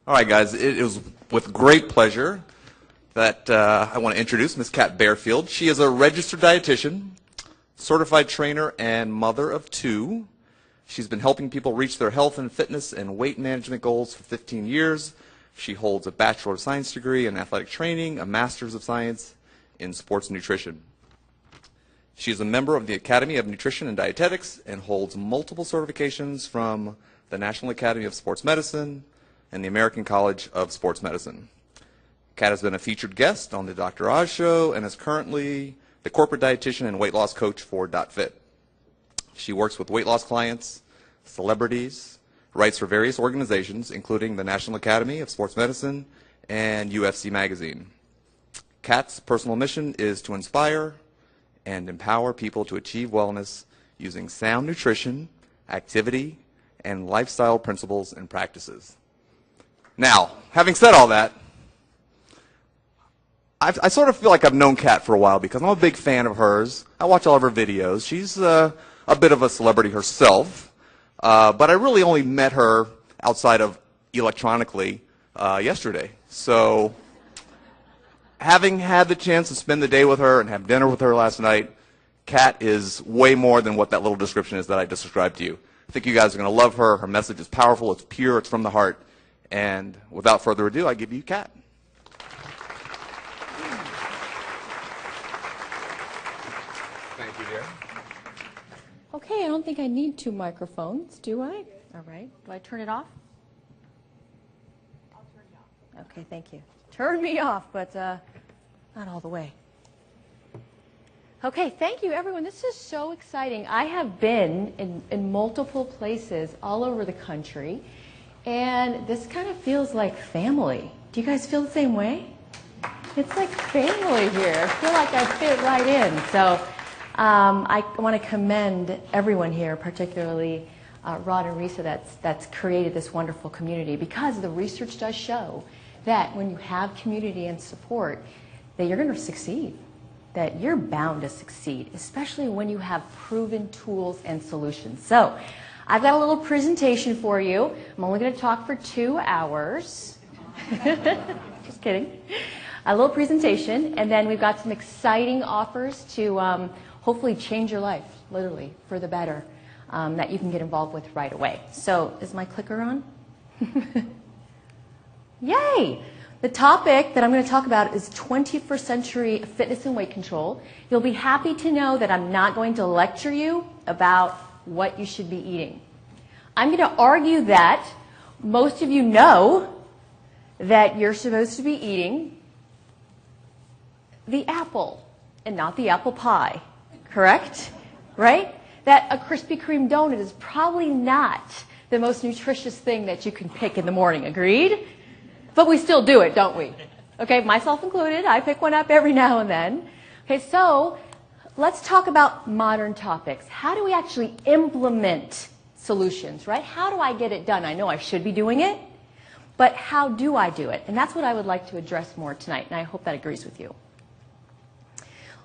All right, guys, it is with great pleasure that I want to introduce Ms. Kat Bearfield. She is a registered dietitian, certified trainer, and mother of two. She's been helping people reach their health and fitness and weight management goals for 15 years. She holds a Bachelor of Science degree in athletic training, a Master's of Science in sports nutrition. She is a member of the Academy of Nutrition and Dietetics and holds multiple certifications from the National Academy of Sports Medicine and the American College of Sports Medicine. Kat has been a featured guest on the Dr. Oz Show and is currently the corporate dietitian and weight loss coach for .fit. She works with weight loss clients, celebrities, writes for various organizations, including the National Academy of Sports Medicine and UFC Magazine. Kat's personal mission is to inspire and empower people to achieve wellness using sound nutrition, activity, and lifestyle principles and practices. Now, having said all that, I sort of feel like I've known Kat for a while because I'm a big fan of hers. I watch all of her videos. She's a bit of a celebrity herself, but I really only met her outside of electronically yesterday. So having had the chance to spend the day with her and have dinner with her last night, Kat is way more than what that little description is that I just described to you. I think you guys are going to love her. Her message is powerful, it's pure, it's from the heart. And without further ado, I give you Kat. Thank you, dear. Okay, I don't think I need two microphones, do I? All right. Do I turn it off? I'll turn it off. Okay, thank you. Turn me off, but not all the way. Okay, thank you, everyone. This is so exciting. I have been in multiple places all over the country, and this kind of feels like family. Do you guys feel the same way? It's like family here. I feel like I fit right in. So I want to commend everyone here, particularly Rod and Risa that's created this wonderful community, because the research does show that when you have community and support, that you're going to succeed, that you're bound to succeed, especially when you have proven tools and solutions. So I've got a little presentation for you. I'm only going to talk for 2 hours. Just kidding. A little presentation, and then we've got some exciting offers to hopefully change your life, literally, for the better, that you can get involved with right away. So is my clicker on? Yay! The topic that I'm going to talk about is 21st century fitness and weight control. You'll be happy to know that I'm not going to lecture you about what you should be eating. I'm going to argue that most of you know that you're supposed to be eating the apple and not the apple pie, correct? Right? That a Krispy Kreme donut is probably not the most nutritious thing that you can pick in the morning, agreed? But we still do it, don't we? Okay, myself included. I pick one up every now and then. Okay, so let's talk about modern topics. How do we actually implement solutions, right? How do I get it done? I know I should be doing it, but how do I do it? And that's what I would like to address more tonight, and I hope that agrees with you.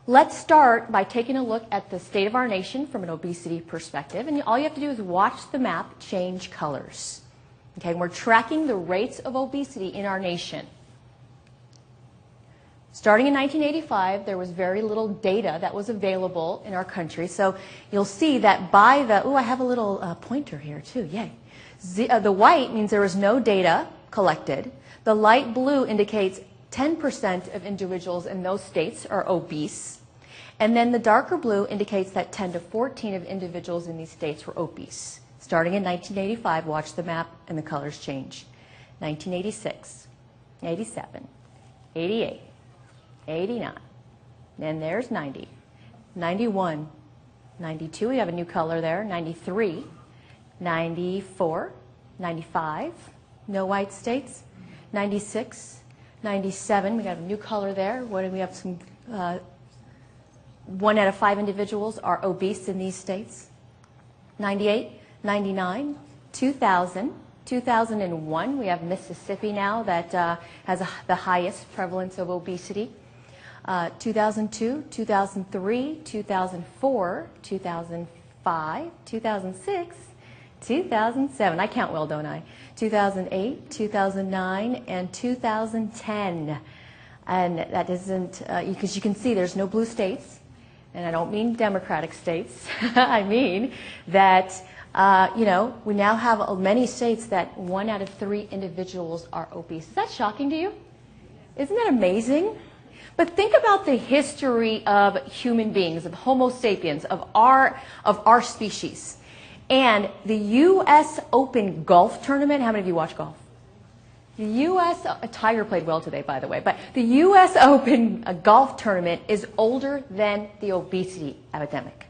Let's start by taking a look at the state of our nation from an obesity perspective, and all you have to do is watch the map change colors. Okay, we're tracking the rates of obesity in our nation. Starting in 1985, there was very little data that was available in our country. So you'll see that by the, I have a little pointer here too, yay. The white means there was no data collected. The light blue indicates 10% of individuals in those states are obese. And then the darker blue indicates that 10 to 14 of individuals in these states were obese. Starting in 1985, watch the map and the colors change. 1986, 87, 88, 89, then there's 90, 91, 92, we have a new color there, 93, 94, 95, no white states, 96, 97, we got a new color there. What do we have? Some 1 out of 5 individuals are obese in these states. 98, 99, 2000, 2001, we have Mississippi now that has the highest prevalence of obesity. 2002, 2003, 2004, 2005, 2006, 2007. I count well, don't I? 2008, 2009, and 2010. And that isn't, because you can see there's no blue states, and I don't mean Democratic states. I mean that, we now have many states that 1 out of 3 individuals are obese. Is that shocking to you? Isn't that amazing? But think about the history of human beings, of Homo sapiens, of our species. And the U.S. Open golf tournament, how many of you watch golf? The U.S. Tiger played well today, by the way, but the U.S. Open golf tournament is older than the obesity epidemic.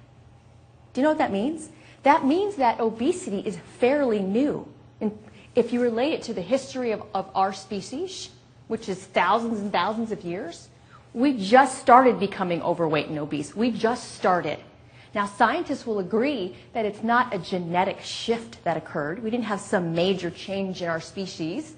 Do you know what that means? That means that obesity is fairly new. And if you relate it to the history of our species, which is thousands and thousands of years, we just started becoming overweight and obese. We just started. Now, scientists will agree that it's not a genetic shift that occurred. We didn't have some major change in our species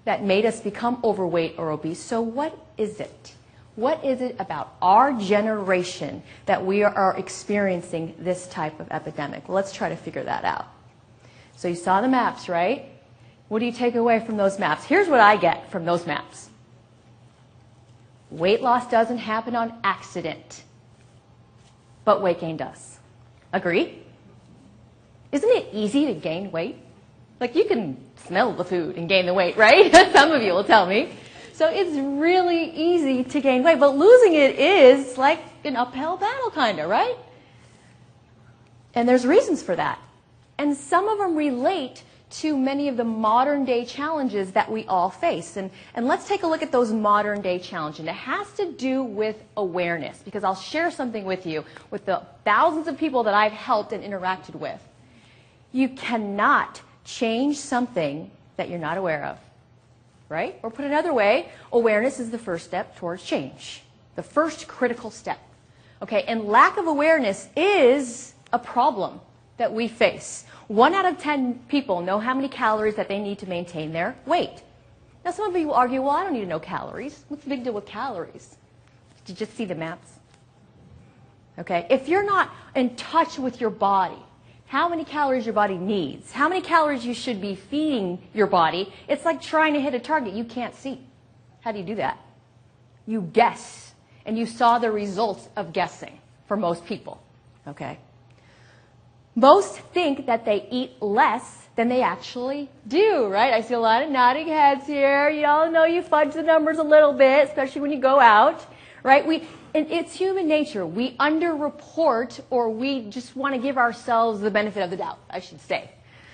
that made us become overweight or obese. So what is it? What is it about our generation that we are experiencing this type of epidemic? Well, let's try to figure that out. So you saw the maps, right? What do you take away from those maps? Here's what I get from those maps. Weight loss doesn't happen on accident, but weight gain does. Agree? Isn't it easy to gain weight? Like, you can smell the food and gain the weight, right? Some of you will tell me. So it's really easy to gain weight, but losing it is like an uphill battle, kind of, right? And there's reasons for that. And some of them relate to many of the modern day challenges that we all face. And let's take a look at those modern day challenges. And it has to do with awareness, because I'll share something with you with the thousands of people that I've helped and interacted with. You cannot change something that you're not aware of, right? Or put another way, awareness is the first step towards change, the first critical step. Okay, and lack of awareness is a problem that we face. 1 out of 10 people know how many calories that they need to maintain their weight. Now, some of you will argue, well, I don't need to know calories. What's the big deal with calories? Did you just see the maps? Okay, if you're not in touch with your body, how many calories your body needs, how many calories you should be feeding your body, it's like trying to hit a target you can't see. How do you do that? You guess, and you saw the results of guessing for most people, okay? Most think that they eat less than they actually do, right? I see a lot of nodding heads here. You all know you fudge the numbers a little bit, especially when you go out, right? And it's human nature. We underreport, or we just want to give ourselves the benefit of the doubt, I should say.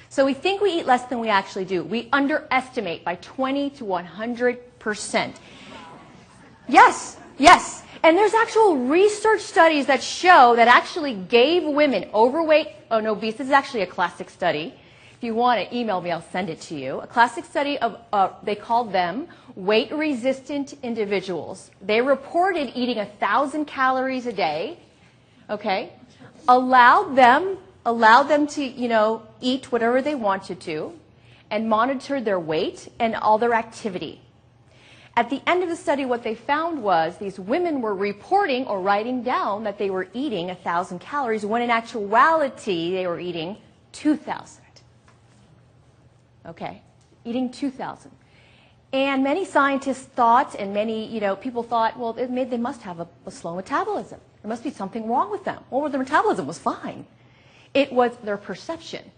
So we think we eat less than we actually do. We underestimate by 20 to 100%. Yes, yes. And there's actual research studies that show that actually gave women overweight and obese. This is actually a classic study. If you want to email me, I'll send it to you. A classic study of, they called them weight-resistant individuals. They reported eating 1,000 calories a day, okay, allowed them to, eat whatever they wanted to, and monitored their weight and all their activity. At the end of the study, what they found was these women were reporting or writing down that they were eating 1,000 calories, when in actuality they were eating 2,000. Okay, eating 2,000. And many scientists thought, and many people thought, well, they must have a slow metabolism. There must be something wrong with them. Well, their metabolism was fine. It was their perception.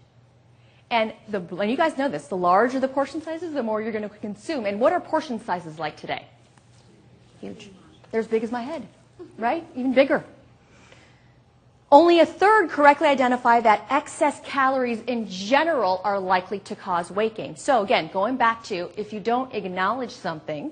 And you guys know this, the larger the portion sizes, the more you're going to consume. And what are portion sizes like today? Huge. They're as big as my head, right? Even bigger. Only a third correctly identify that excess calories in general are likely to cause weight gain. So again, going back to, if you don't acknowledge something,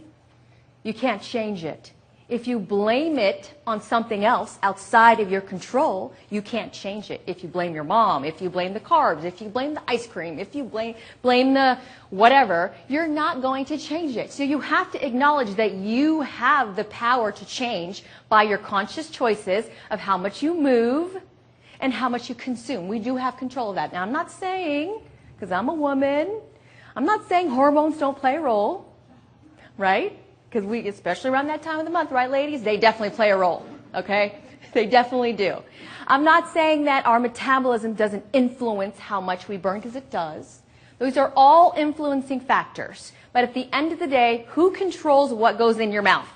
you can't change it. If you blame it on something else outside of your control, you can't change it. If you blame your mom, if you blame the carbs, if you blame the ice cream, if you blame the whatever, you're not going to change it. So you have to acknowledge that you have the power to change by your conscious choices of how much you move and how much you consume. We do have control of that. Now, I'm not saying, because I'm a woman, I'm not saying hormones don't play a role, right? Because especially around that time of the month, right, ladies? They definitely play a role, okay? They definitely do. I'm not saying that our metabolism doesn't influence how much we burn, because it does. Those are all influencing factors. But at the end of the day, who controls what goes in your mouth?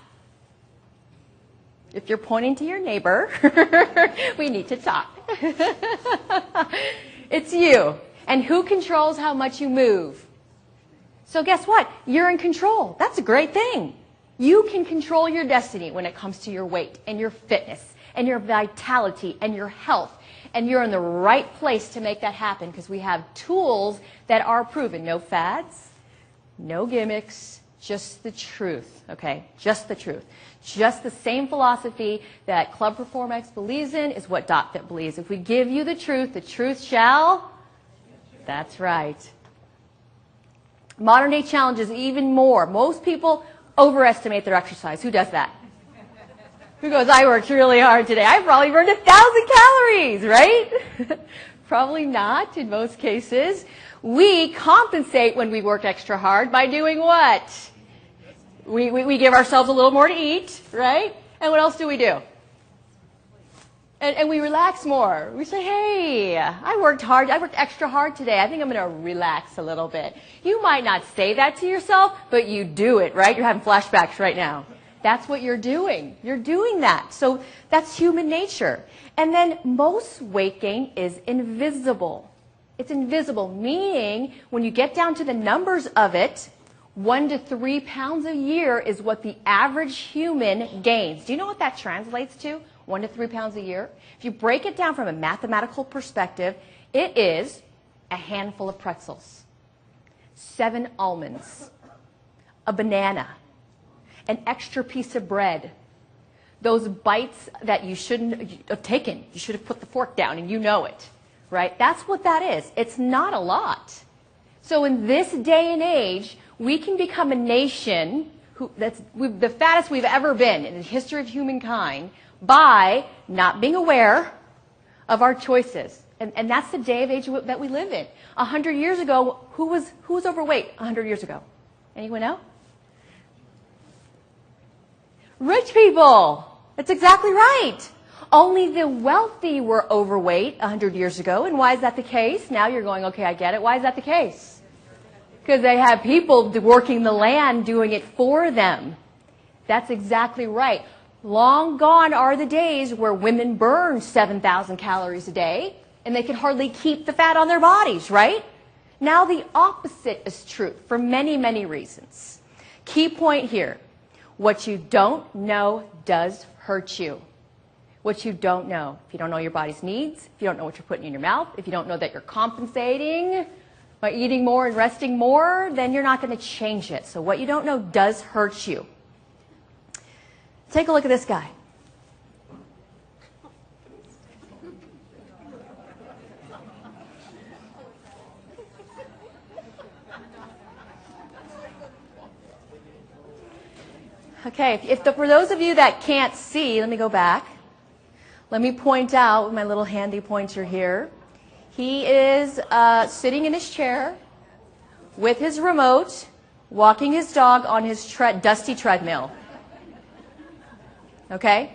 If you're pointing to your neighbor, we need to talk. It's you. And who controls how much you move? So guess what? You're in control. That's a great thing. You can control your destiny when it comes to your weight and your fitness and your vitality and your health. And you're in the right place to make that happen, because we have tools that are proven. No fads, no gimmicks, just the truth, okay? Just the truth. Just the same philosophy that Club PerformX believes in is what DotFit believes. If we give you the truth shall... That's right. Modern day challenges even more. Most people overestimate their exercise. Who does that? Who goes, I worked really hard today. I probably burned 1,000 calories, right? Probably not in most cases. We compensate when we work extra hard by doing what? We give ourselves a little more to eat, right? And what else do we do? And we relax more. We say, hey, I worked hard. I worked extra hard today. I think I'm going to relax a little bit. You might not say that to yourself, but you do it, right? You're having flashbacks right now. That's what you're doing. You're doing that. So that's human nature. And then most weight gain is invisible. It's invisible, meaning when you get down to the numbers of it, 1 to 3 pounds a year is what the average human gains. Do you know what that translates to? 1 to 3 pounds a year? If you break it down from a mathematical perspective, it is a handful of pretzels, 7 almonds, a banana, an extra piece of bread, those bites that you shouldn't have taken. You should have put the fork down, and you know it, right? That's what that is. It's not a lot. So in this day and age, we can become a nation that's the fattest we've ever been in the history of humankind by not being aware of our choices. And that's the day of age that we live in. 100 years ago, who was overweight 100 years ago? Anyone know? Rich people. That's exactly right. Only the wealthy were overweight 100 years ago. And why is that the case? Now you're going, okay, I get it. Why is that the case? Because they have people working the land, doing it for them. That's exactly right. Long gone are the days where women burn 7,000 calories a day and they can hardly keep the fat on their bodies, right? Now the opposite is true for many, many reasons. Key point here. What you don't know does hurt you. What you don't know. If you don't know your body's needs, if you don't know what you're putting in your mouth, if you don't know that you're compensating by eating more and resting more, then you're not going to change it. So what you don't know does hurt you. Take a look at this guy. Okay, for those of you that can't see, let me go back. Let me point out with my little handy pointer here. He is sitting in his chair with his remote, walking his dog on his dusty treadmill. Okay?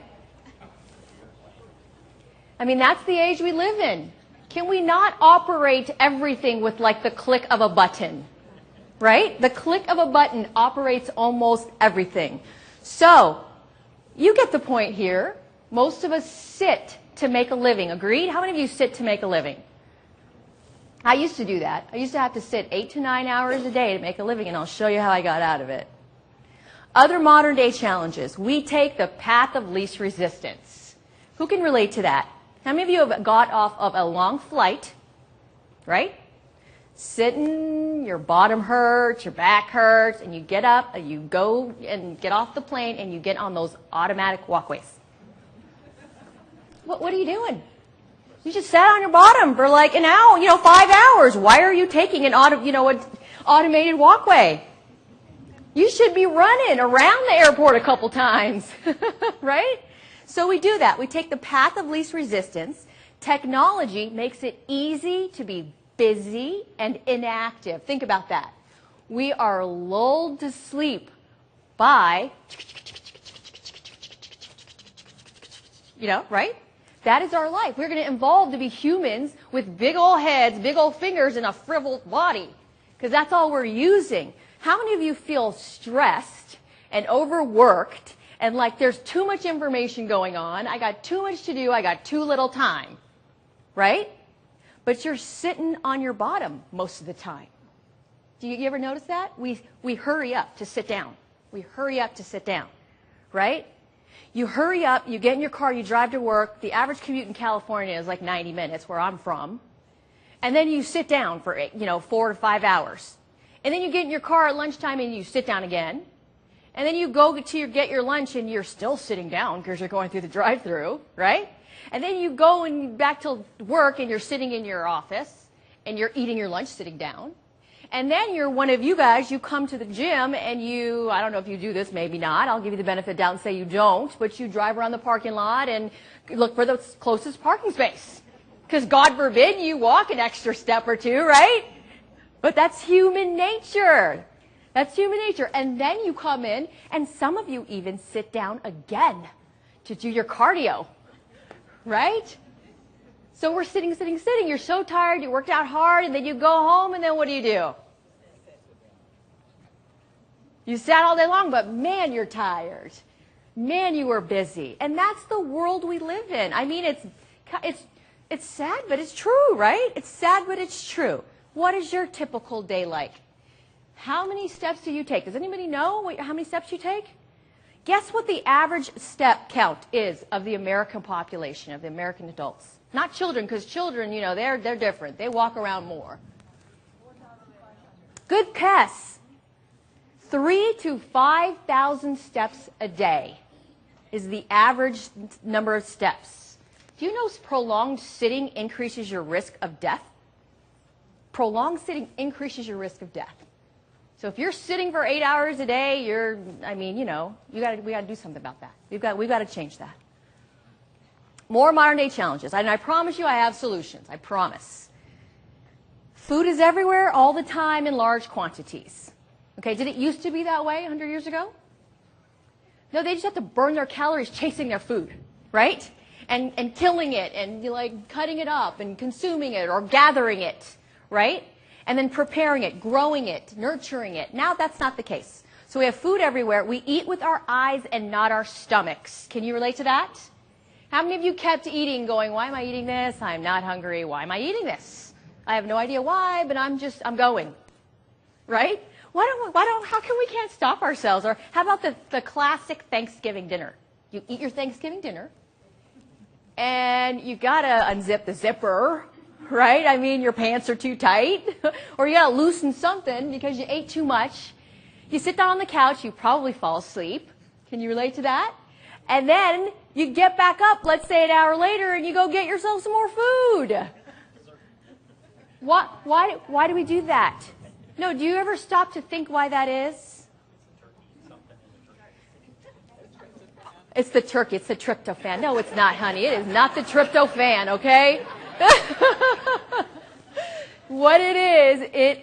I mean, that's the age we live in. Can we not operate everything with like the click of a button? Right? The click of a button operates almost everything. So, you get the point here. Most of us sit to make a living. Agreed? How many of you sit to make a living? I used to do that. I used to have to sit 8 to 9 hours a day to make a living, and I'll show you how I got out of it. Other modern day challenges. We take the path of least resistance. Who can relate to that? How many of you have got off of a long flight, right? Sitting, your bottom hurts, your back hurts, and you get up, and you go and get off the plane, and you get on those automatic walkways. What are you doing? You just sat on your bottom for like an hour, 5 hours. Why are you taking an automated walkway? You should be running around the airport a couple times, right? So we do that. We take the path of least resistance. Technology makes it easy to be busy and inactive. Think about that. We are lulled to sleep by right? That is our life. We're going to evolve to be humans with big old heads, big old fingers, and a frivoled body, because that's all we're using. How many of you feel stressed and overworked and like there's too much information going on? I got too much to do. I got too little time, right? But you're sitting on your bottom most of the time. Do you ever notice that? We hurry up to sit down. We hurry up to sit down, right? You hurry up, you get in your car, you drive to work. The average commute in California is like 90 minutes, where I'm from. And then you sit down for 4 to 5 hours. And then you get in your car at lunchtime and you sit down again. And then you go to get your lunch and you're still sitting down because you're going through the drive-through, right? And then you go and back to work and you're sitting in your office and you're eating your lunch sitting down. And then you're one of you guys, you come to the gym and I don't know if you do this, maybe not. I'll give you the benefit of the doubt and say you don't, but you drive around the parking lot and look for the closest parking space. Because God forbid you walk an extra step or two, right? But that's human nature. That's human nature. And then you come in and some of you even sit down again to do your cardio, right? So we're sitting. You're so tired, you worked out hard, and then you go home, and then what do? You sat all day long, but man, you're tired. Man, you were busy. And that's the world we live in. I mean, it's sad, but it's true, right? It's sad, but it's true. What is your typical day like? How many steps do you take? Does anybody know how many steps you take? Guess what the average step count is of the American population, of the American adults? Not children, because children, they're different. They walk around more. Good guess. 3,000 to 5,000 steps a day is the average number of steps. Do you know prolonged sitting increases your risk of death? Prolonged sitting increases your risk of death. So if you're sitting for 8 hours a day, we got to do something about that. We've got to change that. More modern day challenges. And I promise you I have solutions. I promise. Food is everywhere all the time in large quantities. Okay, did it used to be that way 100 years ago? No, they just have to burn their calories chasing their food, right? And killing it and cutting it up and consuming it or gathering it, right? And then preparing it, growing it, nurturing it. Now that's not the case. So we have food everywhere. We eat with our eyes and not our stomachs. Can you relate to that? How many of you kept eating going, why am I eating this? I'm not hungry. Why am I eating this? I have no idea why, but I'm going. Right? How come we can't stop ourselves? Or how about the classic Thanksgiving dinner? You eat your Thanksgiving dinner, and you gotta unzip the zipper, right? I mean, your pants are too tight, or you gotta loosen something because you ate too much. You sit down on the couch, you probably fall asleep. Can you relate to that? And then you get back up, let's say an hour later, and you go get yourself some more food. Why do we do that? No, do you ever stop to think why that is? It's the turkey. It's the tryptophan. No, it's not, honey. It is not the tryptophan, okay? What it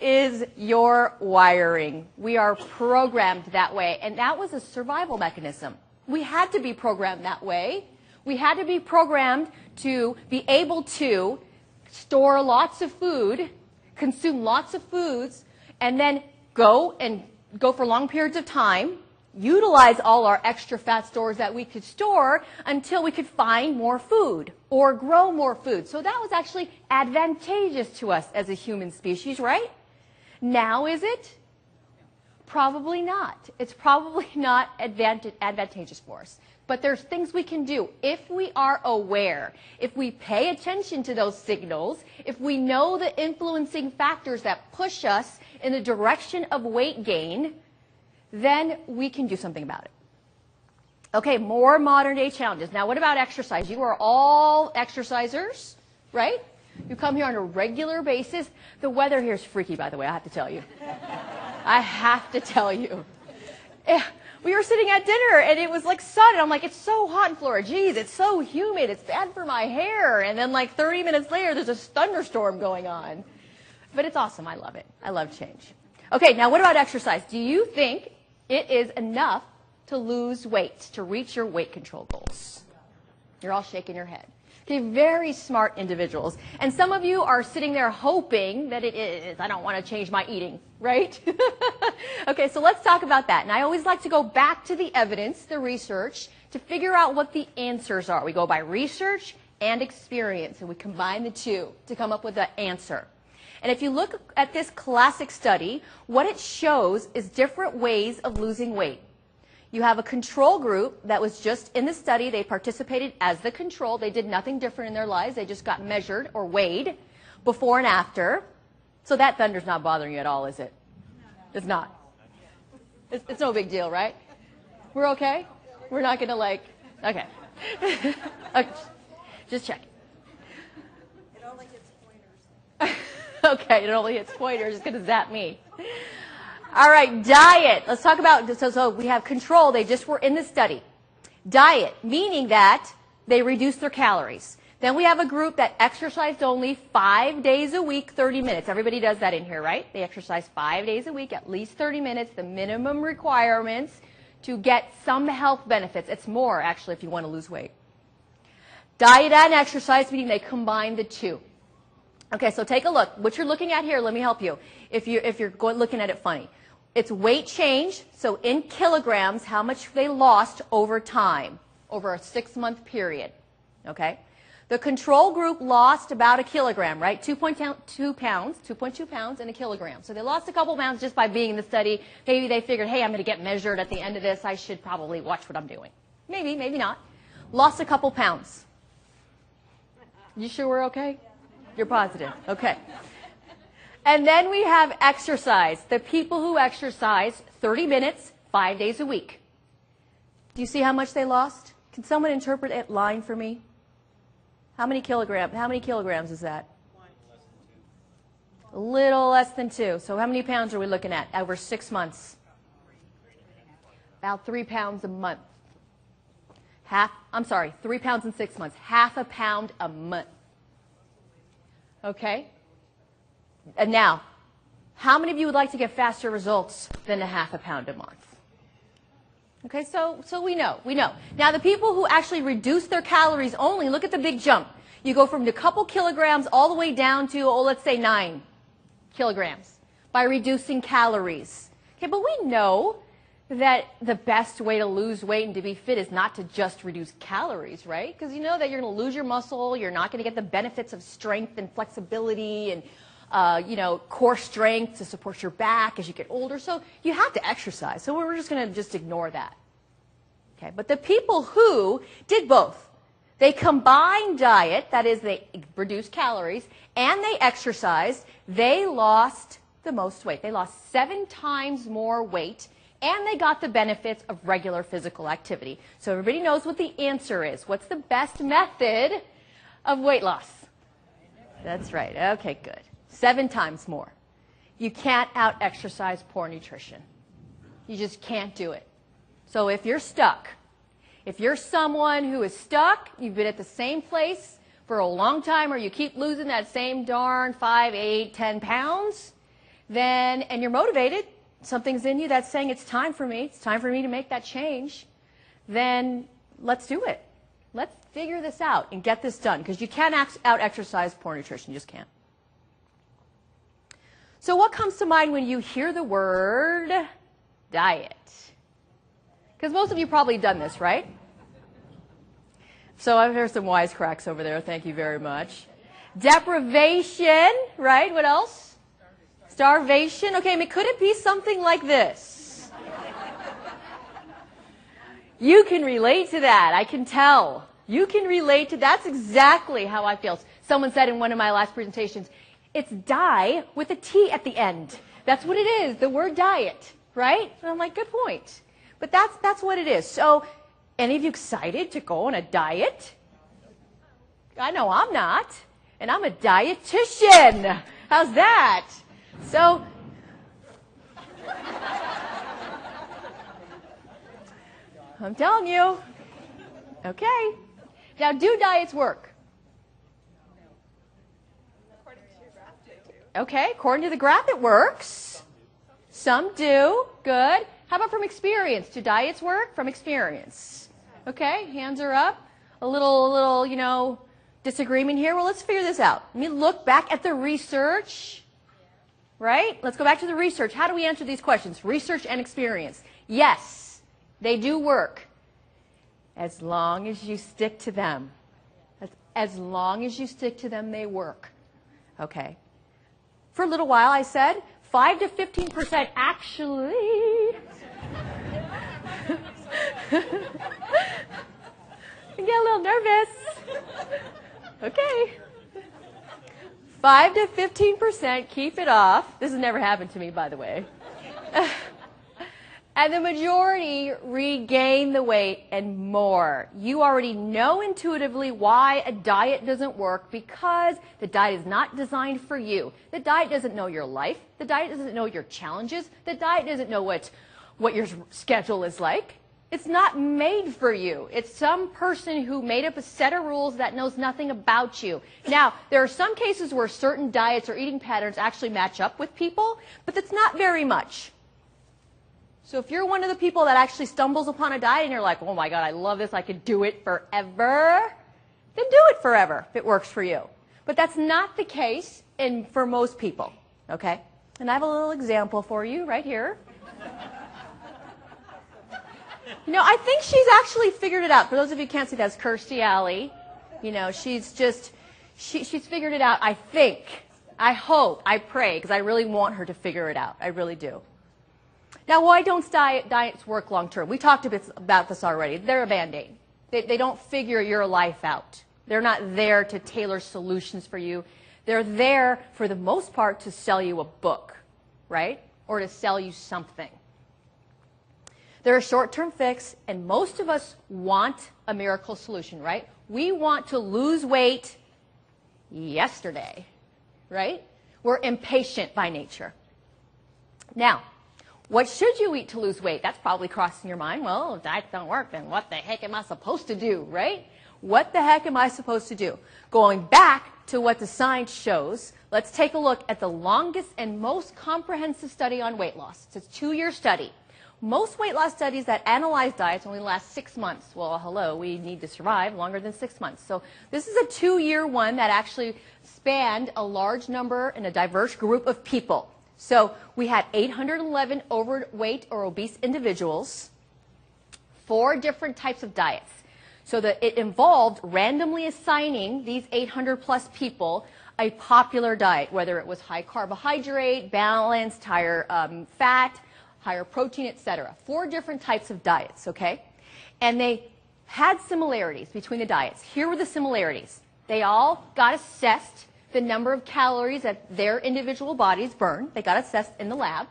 is your wiring. We are programmed that way, and that was a survival mechanism. We had to be programmed that way. We had to be programmed to be able to store lots of food, consume lots of foods, and then go for long periods of time, utilize all our extra fat stores that we could store until we could find more food or grow more food. So that was actually advantageous to us as a human species, right? Now is it? Probably not. It's probably not advantageous for us. But there's things we can do if we are aware, if we pay attention to those signals, if we know the influencing factors that push us in the direction of weight gain, then we can do something about it. Okay, more modern day challenges. Now, what about exercise? You are all exercisers, right? You come here on a regular basis. The weather here is freaky, by the way, I have to tell you. I have to tell you. We were sitting at dinner, and it was like sun, and I'm like, it's so hot in Florida. Geez, it's so humid. It's bad for my hair. And then 30 minutes later, there's a thunderstorm going on. But it's awesome. I love it. I love change. Okay, now what about exercise? Do you think it is enough to lose weight, to reach your weight control goals? You're all shaking your head. Okay, very smart individuals. And some of you are sitting there hoping that it is. I don't want to change my eating, right? Okay, so let's talk about that. And I always like to go back to the evidence, the research, to figure out what the answers are. We go by research and experience, and we combine the two to come up with the answer. And if you look at this classic study, what it shows is different ways of losing weight. You have a control group that was just in the study. They participated as the control. They did nothing different in their lives. They just got measured or weighed before and after. So that thunder's not bothering you at all, is it? It's not. It's no big deal, right? We're okay? We're not going to okay. Okay. Just check. It only hits pointers. Okay, it only hits pointers. It's going to zap me. All right, diet. Let's talk about, so we have control. They just were in the study. Diet, meaning that they reduced their calories. Then we have a group that exercised only 5 days a week, 30 minutes. Everybody does that in here, right? They exercise 5 days a week, at least 30 minutes, the minimum requirements to get some health benefits. It's more, actually, if you want to lose weight. Diet and exercise, meaning they combine the two. Okay, so take a look. What you're looking at here, let me help you. If you're looking at it funny. It's weight change, so in kilograms, how much they lost over time, over a 6-month period. Okay? The control group lost about a kilogram, right? 2.2 pounds in a kilogram. So they lost a couple pounds just by being in the study. Maybe they figured, hey, I'm going to get measured at the end of this. I should probably watch what I'm doing. Maybe, maybe not. Lost a couple pounds. You sure we're okay? You're positive. Okay. And then we have exercise. The people who exercise 30 minutes, 5 days a week. Do you see how much they lost? Can someone interpret it line for me? How many kilograms is that? A little less than 2. So how many pounds are we looking at over 6 months? About 3 pounds a month. 3 pounds in 6 months. Half a pound a month. Okay? And now, how many of you would like to get faster results than a half a pound a month? Okay, so we know. Now, the people who actually reduce their calories only, look at the big jump. You go from a couple kilograms all the way down to, let's say 9 kilograms by reducing calories. Okay, but we know that the best way to lose weight and to be fit is not to just reduce calories, right? Because you know that you're going to lose your muscle, you're not going to get the benefits of strength and flexibility and core strength to support your back as you get older. So you have to exercise. So we're just going to just ignore that. Okay, but the people who did both, they combined diet, that is they reduced calories, and they exercised, they lost the most weight. They lost 7 times more weight, and they got the benefits of regular physical activity. So everybody knows what the answer is. What's the best method of weight loss? That's right. Okay, good. 7 times more. You can't out-exercise poor nutrition. You just can't do it. So if you're stuck, if you're someone who is stuck, you've been at the same place for a long time, or you keep losing that same darn 5, 8, 10 pounds, and you're motivated, something's in you that's saying it's time for me to make that change, then let's do it. Let's figure this out and get this done, because you can't out-exercise poor nutrition. You just can't. So what comes to mind when you hear the word diet? Because most of you probably done this, right? So I've heard some wisecracks over there. Thank you very much. Deprivation, right? What else? Starvation. Okay, I mean, could it be something like this? You can relate to that. I can tell. You can relate to that's exactly how I feel. Someone said in one of my last presentations, it's die with a T at the end. That's what it is, the word diet, right? And I'm like, good point. But that's what it is. So, any of you excited to go on a diet? I know I'm not. And I'm a dietitian. How's that? So, I'm telling you. Okay. Now, do diets work? Okay, according to the graph, it works. Some do. Good. How about from experience? Do diets work? From experience. Okay, hands are up. A little, disagreement here? Well, let's figure this out. Let me look back at the research, right? Let's go back to the research. How do we answer these questions? Research and experience. Yes, they do work. As long as you stick to them. As long as you stick to them, they work. Okay. For a little while, I said 5 to 15% actually. I get a little nervous. Okay. 5 to 15%, keep it off. This has never happened to me, by the way. And the majority regain the weight and more. You already know intuitively why a diet doesn't work because the diet is not designed for you. The diet doesn't know your life. The diet doesn't know your challenges. The diet doesn't know what your schedule is like. It's not made for you. It's some person who made up a set of rules that knows nothing about you. Now, there are some cases where certain diets or eating patterns actually match up with people, but that's not very much. So if you're one of the people that actually stumbles upon a diet and you're like, oh my God, I love this, I could do it forever, then do it forever if it works for you. But that's not the case for most people, okay? And I have a little example for you right here. I think she's actually figured it out. For those of you who can't see, that's Kirstie Alley. She's figured it out, I think. I hope, I pray, because I really want her to figure it out. I really do. Now, why don't diets work long term? We talked a bit about this already. They're a Band-Aid. They don't figure your life out. They're not there to tailor solutions for you. They're there, for the most part, to sell you a book, right? Or to sell you something. They're a short-term fix, and most of us want a miracle solution, right? We want to lose weight yesterday, right? We're impatient by nature. Now, what should you eat to lose weight? That's probably crossing your mind. Well, if diets don't work, then what the heck am I supposed to do, right? What the heck am I supposed to do? Going back to what the science shows, let's take a look at the longest and most comprehensive study on weight loss. It's a 2-year study. Most weight loss studies that analyze diets only last 6 months. Well, hello, we need to survive longer than 6 months. So this is a 2-year one that actually spanned a large number and a diverse group of people. So we had 811 overweight or obese individuals, 4 different types of diets. So that it involved randomly assigning these 800 plus people a popular diet, whether it was high carbohydrate, balanced, higher fat, higher protein, etc. 4 different types of diets, okay? And they had similarities between the diets. Here were the similarities. They all got assessed the number of calories that their individual bodies burn. They got assessed in the lab.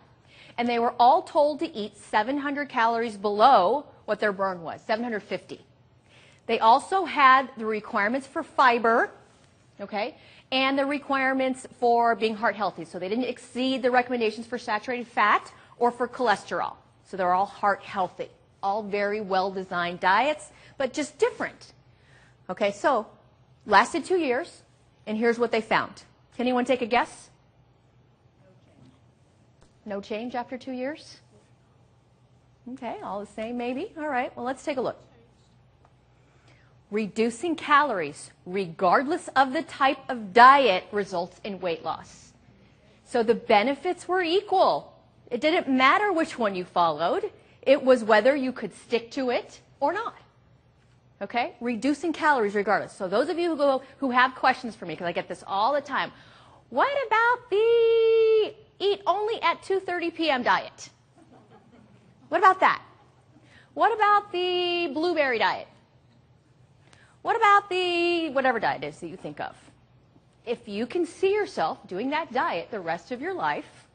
And they were all told to eat 700 calories below what their burn was, 750. They also had the requirements for fiber, okay, and the requirements for being heart healthy. So they didn't exceed the recommendations for saturated fat or for cholesterol. So they're all heart healthy. All very well-designed diets, but just different. Okay, so lasted 2 years, and here's what they found. Can anyone take a guess? No change after 2 years? Okay, all the same maybe. All right, well, let's take a look. Reducing calories, regardless of the type of diet, results in weight loss. So the benefits were equal. It didn't matter which one you followed. It was whether you could stick to it or not. Okay? Reducing calories regardless. So those of you who have questions for me, because I get this all the time, what about the eat only at 2:30 p.m. diet? What about that? What about the blueberry diet? What about the whatever diet is that you think of? If you can see yourself doing that diet the rest of your life,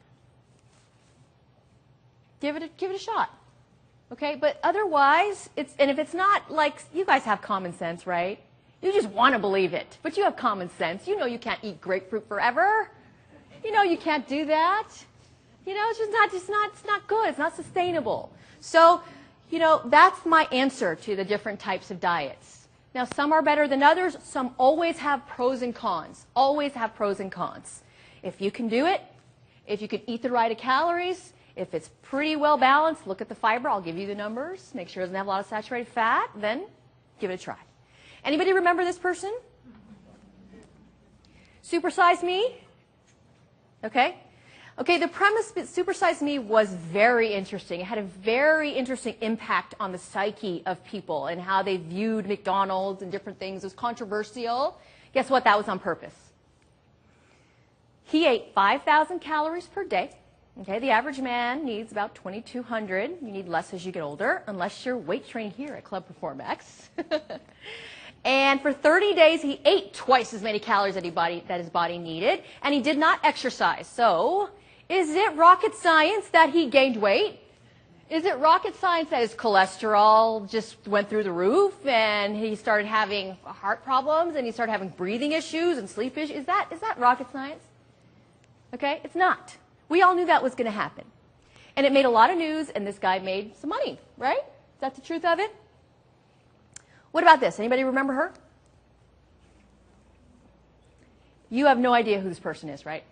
give it a shot. Okay? But otherwise, if it's not like, you guys have common sense, right? You just want to believe it, but you have common sense. You know you can't eat grapefruit forever. You know you can't do that. You know, it's not good. It's not sustainable. So, that's my answer to the different types of diets. Now, some are better than others. Some always have pros and cons. Always have pros and cons. If you can do it, if you can eat the right calories, if it's pretty well balanced, look at the fiber. I'll give you the numbers. Make sure it doesn't have a lot of saturated fat. Then give it a try. Anybody remember this person? Supersize Me? Okay. Okay, the premise of Supersize Me was very interesting. It had a very interesting impact on the psyche of people and how they viewed McDonald's and different things. It was controversial. Guess what? That was on purpose. He ate 5,000 calories per day. Okay, the average man needs about 2,200. You need less as you get older, unless you're weight training here at Club Perform X. And for 30 days, he ate twice as many calories that his body needed, and he did not exercise. So, is it rocket science that he gained weight? Is it rocket science that his cholesterol just went through the roof and he started having heart problems and he started having breathing issues and sleep issues? Is that rocket science? Okay, it's not. We all knew that was going to happen. And it made a lot of news, and this guy made some money, right? Is that the truth of it? What about this? Anybody remember her? You have no idea who this person is, right?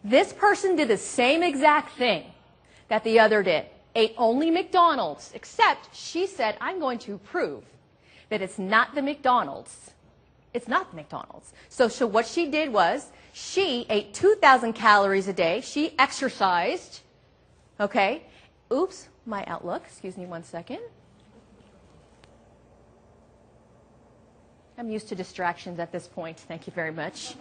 This person did the same exact thing that the other did. Ate only McDonald's, except she said, I'm going to prove that it's not the McDonald's. It's not the McDonald's. So what she did was, she ate 2,000 calories a day. She exercised. Okay. Oops, my Outlook. Excuse me one second. I'm used to distractions at this point. Thank you very much.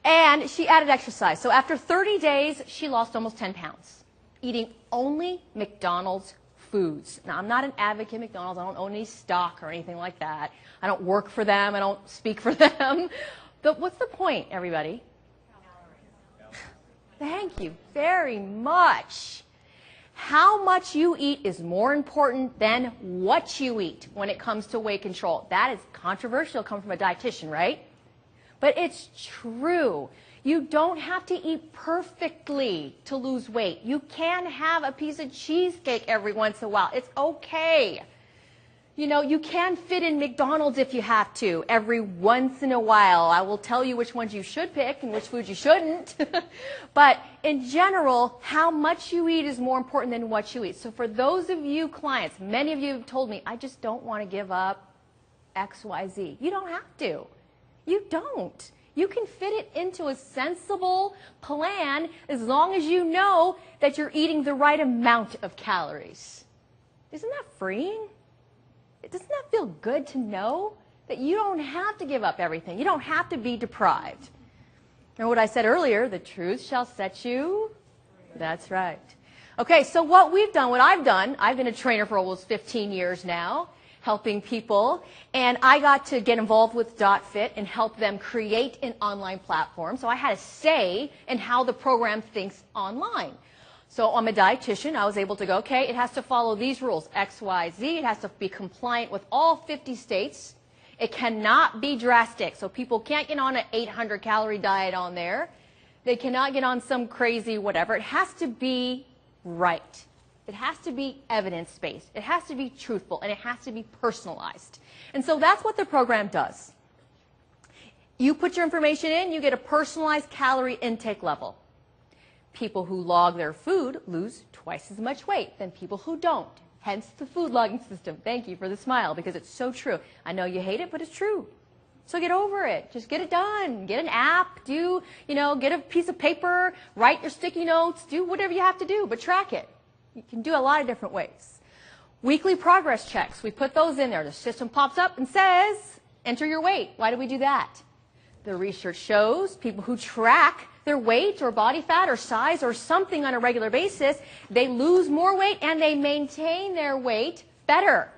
And she added exercise. So after 30 days, she lost almost 10 pounds, eating only McDonald's foods. Now, I'm not an advocate of McDonald's. I don't own any stock or anything like that. I don't work for them. I don't speak for them. But what's the point, everybody? Thank you very much. How much you eat is more important than what you eat when it comes to weight control. That is controversial, coming from a dietitian, right? But it's true. You don't have to eat perfectly to lose weight. You can have a piece of cheesecake every once in a while. It's okay. You know, you can fit in McDonald's if you have to every once in a while. I will tell you which ones you should pick and which foods you shouldn't. But in general, how much you eat is more important than what you eat. So for those of you clients, many of you have told me, I just don't want to give up XYZ. You don't have to. You don't. You can fit it into a sensible plan as long as you know that you're eating the right amount of calories. Isn't that freeing? Doesn't that feel good to know that you don't have to give up everything? You don't have to be deprived. And what I said earlier, the truth shall set you. That's right. Okay, so what I've done, I've been a trainer for almost 15 years now, helping people, and I got to get involved with DotFit and help them create an online platform. So I had a say in how the program thinks online. So I'm a dietitian. I was able to go, okay, it has to follow these rules, X, Y, Z. It has to be compliant with all 50 states. It cannot be drastic. So people can't get on an 800-calorie diet on there. They cannot get on some crazy whatever. It has to be right. It has to be evidence-based. It has to be truthful, and it has to be personalized. And so that's what the program does. You put your information in, you get a personalized calorie intake level. People who log their food lose twice as much weight than people who don't. Hence the food logging system. Thank you for the smile, because it's so true. I know you hate it, but it's true. So get over it. Just get it done. Get an app. Get a piece of paper. Write your sticky notes. Do whatever you have to do, but track it. You can do a lot of different ways. Weekly progress checks. We put those in there. The system pops up and says, enter your weight. Why do we do that? The research shows people who track their weight or body fat or size or something on a regular basis, they lose more weight and they maintain their weight better.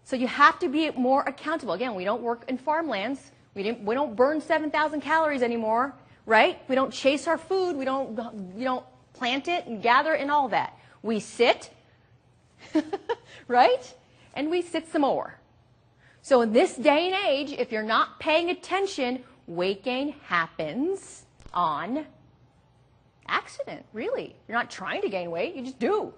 So you have to be more accountable. Again, we don't work in farmlands. We don't burn 7,000 calories anymore, right? We don't chase our food. We don't plant it and gather it and all that. We sit, right? And we sit some more. So in this day and age, if you're not paying attention, weight gain happens on accident, really. You're not trying to gain weight, you just do.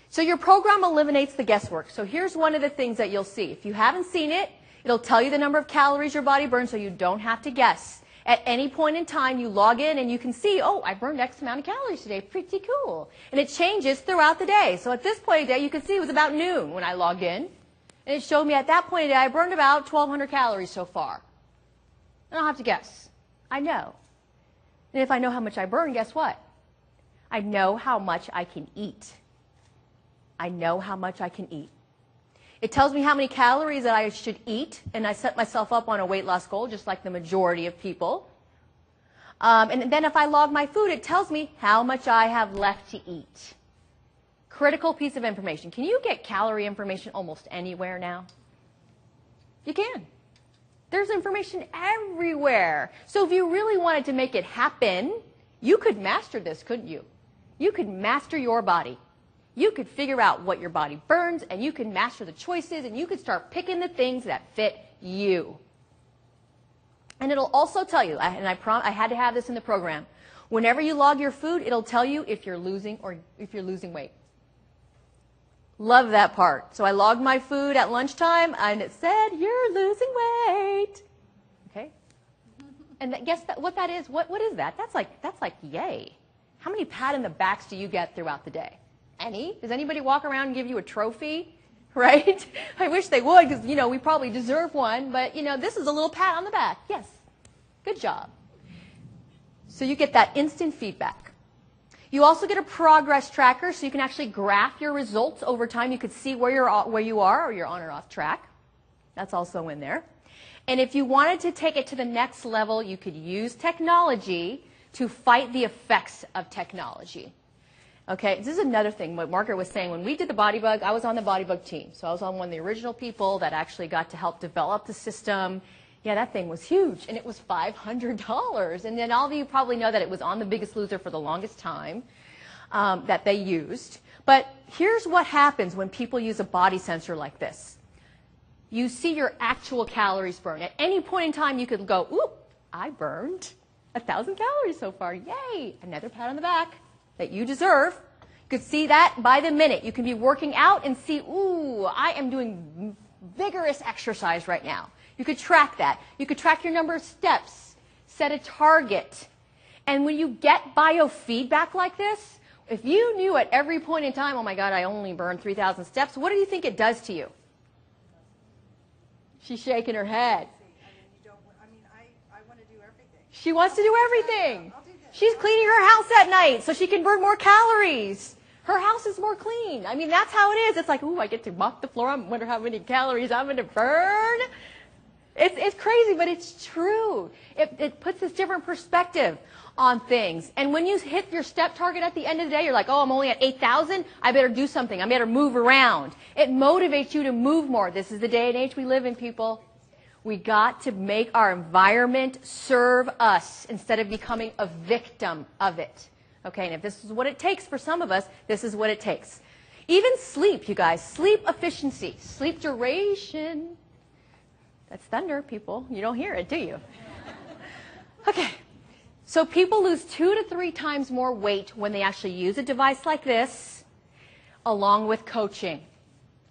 So your program eliminates the guesswork. So here's one of the things that you'll see. If you haven't seen it, it'll tell you the number of calories your body burns so you don't have to guess. At any point in time, you log in and you can see, oh, I burned X amount of calories today. Pretty cool. And it changes throughout the day. So at this point in the day, you can see it was about noon when I logged in. And it showed me at that point in the day, I burned about 1,200 calories so far. I don't have to guess. I know. And if I know how much I burn, guess what? I know how much I can eat. I know how much I can eat. It tells me how many calories that I should eat, and I set myself up on a weight loss goal, just like the majority of people. And then if I log my food, it tells me how much I have left to eat. Critical piece of information. Can you get calorie information almost anywhere now? You can. There's information everywhere. So if you really wanted to make it happen, you could master this, couldn't you? You could master your body. You could figure out what your body burns, and you could master the choices, and you could start picking the things that fit you. And it'll also tell you, and I had to have this in the program, whenever you log your food, it'll tell you if you're losing or if you're losing weight. Love that part. So I logged my food at lunchtime, and it said, you're losing weight. Okay? And guess what that is? What is that? That's like yay. How many pat in the backs do you get throughout the day? Any? Does anybody walk around and give you a trophy? Right? I wish they would, because, we probably deserve one. But, this is a little pat on the back. Yes. Good job. So you get that instant feedback. You also get a progress tracker, so you can actually graph your results over time. You could see where you are, or you're on or off track. That's also in there. And if you wanted to take it to the next level, you could use technology to fight the effects of technology. Okay, this is another thing, what Margaret was saying. When we did the Bodybug, I was on the Bodybug team. So I was on one of the original people that actually got to help develop the system. Yeah, that thing was huge, and it was $500. And then all of you probably know that it was on The Biggest Loser for the longest time that they used. But here's what happens when people use a body sensor like this. You see your actual calories burned. At any point in time, you could go, ooh, I burned 1,000 calories so far. Yay! Another pat on the back that you deserve. You could see that by the minute. You can be working out and see, ooh, I am doing vigorous exercise right now. You could track that. You could track your number of steps, set a target. And when you get biofeedback like this, if you knew at every point in time, oh my God, I only burned 3,000 steps, what do you think it does to you? She's shaking her head. I want to do everything. She wants to do everything. I'll do that. She's cleaning her house at night so she can burn more calories. Her house is more clean. I mean, that's how it is. It's like, ooh, I get to mop the floor. I wonder how many calories I'm going to burn. It's crazy, but it's true. It puts this different perspective on things. And when you hit your step target at the end of the day, you're like, oh, I'm only at 8,000. I better do something. I better move around. It motivates you to move more. This is the day and age we live in, people. We got to make our environment serve us instead of becoming a victim of it. Okay, and if this is what it takes for some of us, this is what it takes. Even sleep, you guys. Sleep efficiency. Sleep duration. That's thunder, people. You don't hear it, do you? Okay. So people lose 2 to 3 times more weight when they actually use a device like this, along with coaching.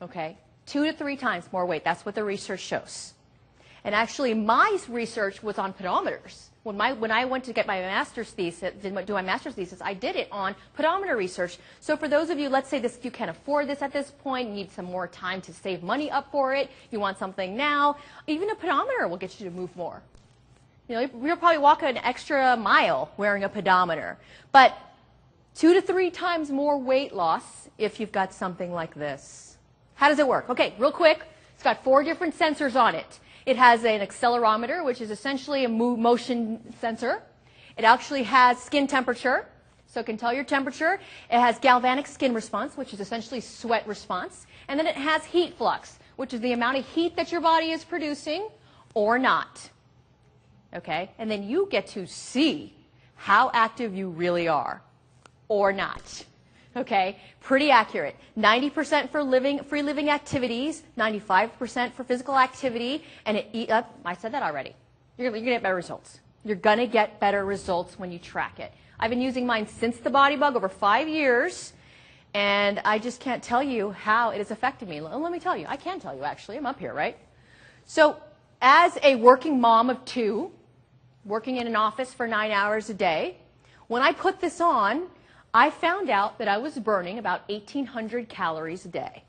Okay? 2 to 3 times more weight. That's what the research shows. And actually, my research was on pedometers. When I went to get my master's thesis, do my master's thesis, I did it on pedometer research. So for those of you, let's say you can't afford this at this point, you need some more time to save money up for it, you want something now, even a pedometer will get you to move more. You'll probably walk an extra mile wearing a pedometer. But 2 to 3 times more weight loss if you've got something like this. How does it work? Okay, real quick. It's got 4 different sensors on it. It has an accelerometer, which is essentially a motion sensor. It actually has skin temperature, so it can tell your temperature. It has galvanic skin response, which is essentially sweat response. And then it has heat flux, which is the amount of heat that your body is producing or not. Okay? And then you get to see how active you really are or not. Okay? Pretty accurate. 90% for free living activities, 95% for physical activity, and I said that already. You're going to get better results. You're going to get better results when you track it. I've been using mine since the Bodybug, over 5 years, and I just can't tell you how it has affected me. Let me tell you. I can tell you, actually. I'm up here, right? So as a working mom of 2, working in an office for 9 hours a day. When I put this on, I found out that I was burning about 1,800 calories a day.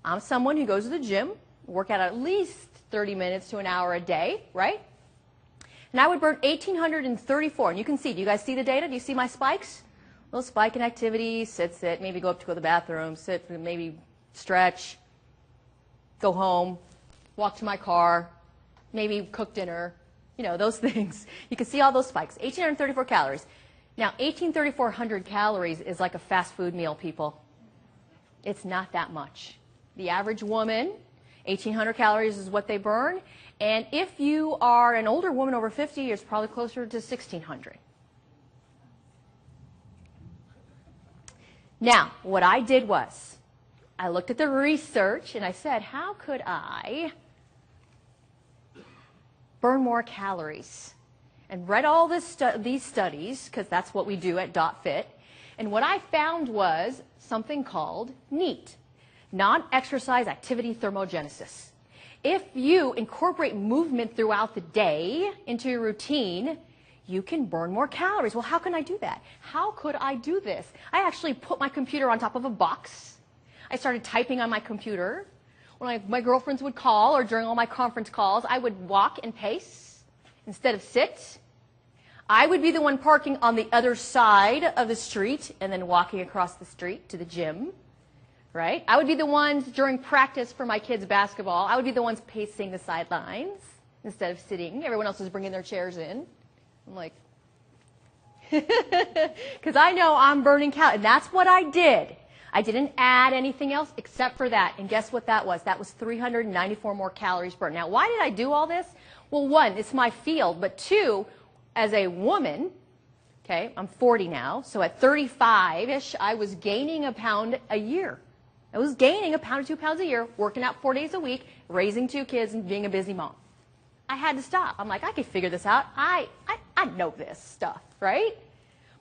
I'm someone who goes to the gym, work out at least 30 minutes to an hour a day, right? And I would burn 1,834. And you can see, do you guys see the data? Do you see my spikes? Little spike in activity, sit, maybe go up to the bathroom, sit, maybe stretch, go home, walk to my car, maybe cook dinner, you know, those things. You can see all those spikes. 1,834 calories. Now, 1,300 calories is like a fast food meal, people. It's not that much. The average woman, 1,800 calories is what they burn. And if you are an older woman over 50, it's probably closer to 1,600. Now, what I did was, I looked at the research and I said, how could I burn more calories? And read all these studies, because that's what we do at DotFit. And what I found was something called NEAT, non-exercise activity thermogenesis. If you incorporate movement throughout the day into your routine, you can burn more calories. Well, how can I do that? How could I do this? I actually put my computer on top of a box. I started typing on my computer. When my girlfriends would call, or during all my conference calls, I would walk and pace instead of sit. I would be the one parking on the other side of the street and then walking across the street to the gym, right? I would be the ones during practice for my kids' basketball. I would be the ones pacing the sidelines instead of sitting. Everyone else was bringing their chairs in. I'm like, because I know I'm burning calories. And that's what I did. I didn't add anything else except for that. And guess what that was? That was 394 more calories burned. Now, why did I do all this? Well, one, it's my field. But two, as a woman, okay, I'm 40 now. So at 35-ish, I was gaining a pound a year. I was gaining a pound or 2 pounds a year, working out 4 days a week, raising 2 kids, and being a busy mom. I had to stop. I'm like, I could figure this out. I know this stuff, right?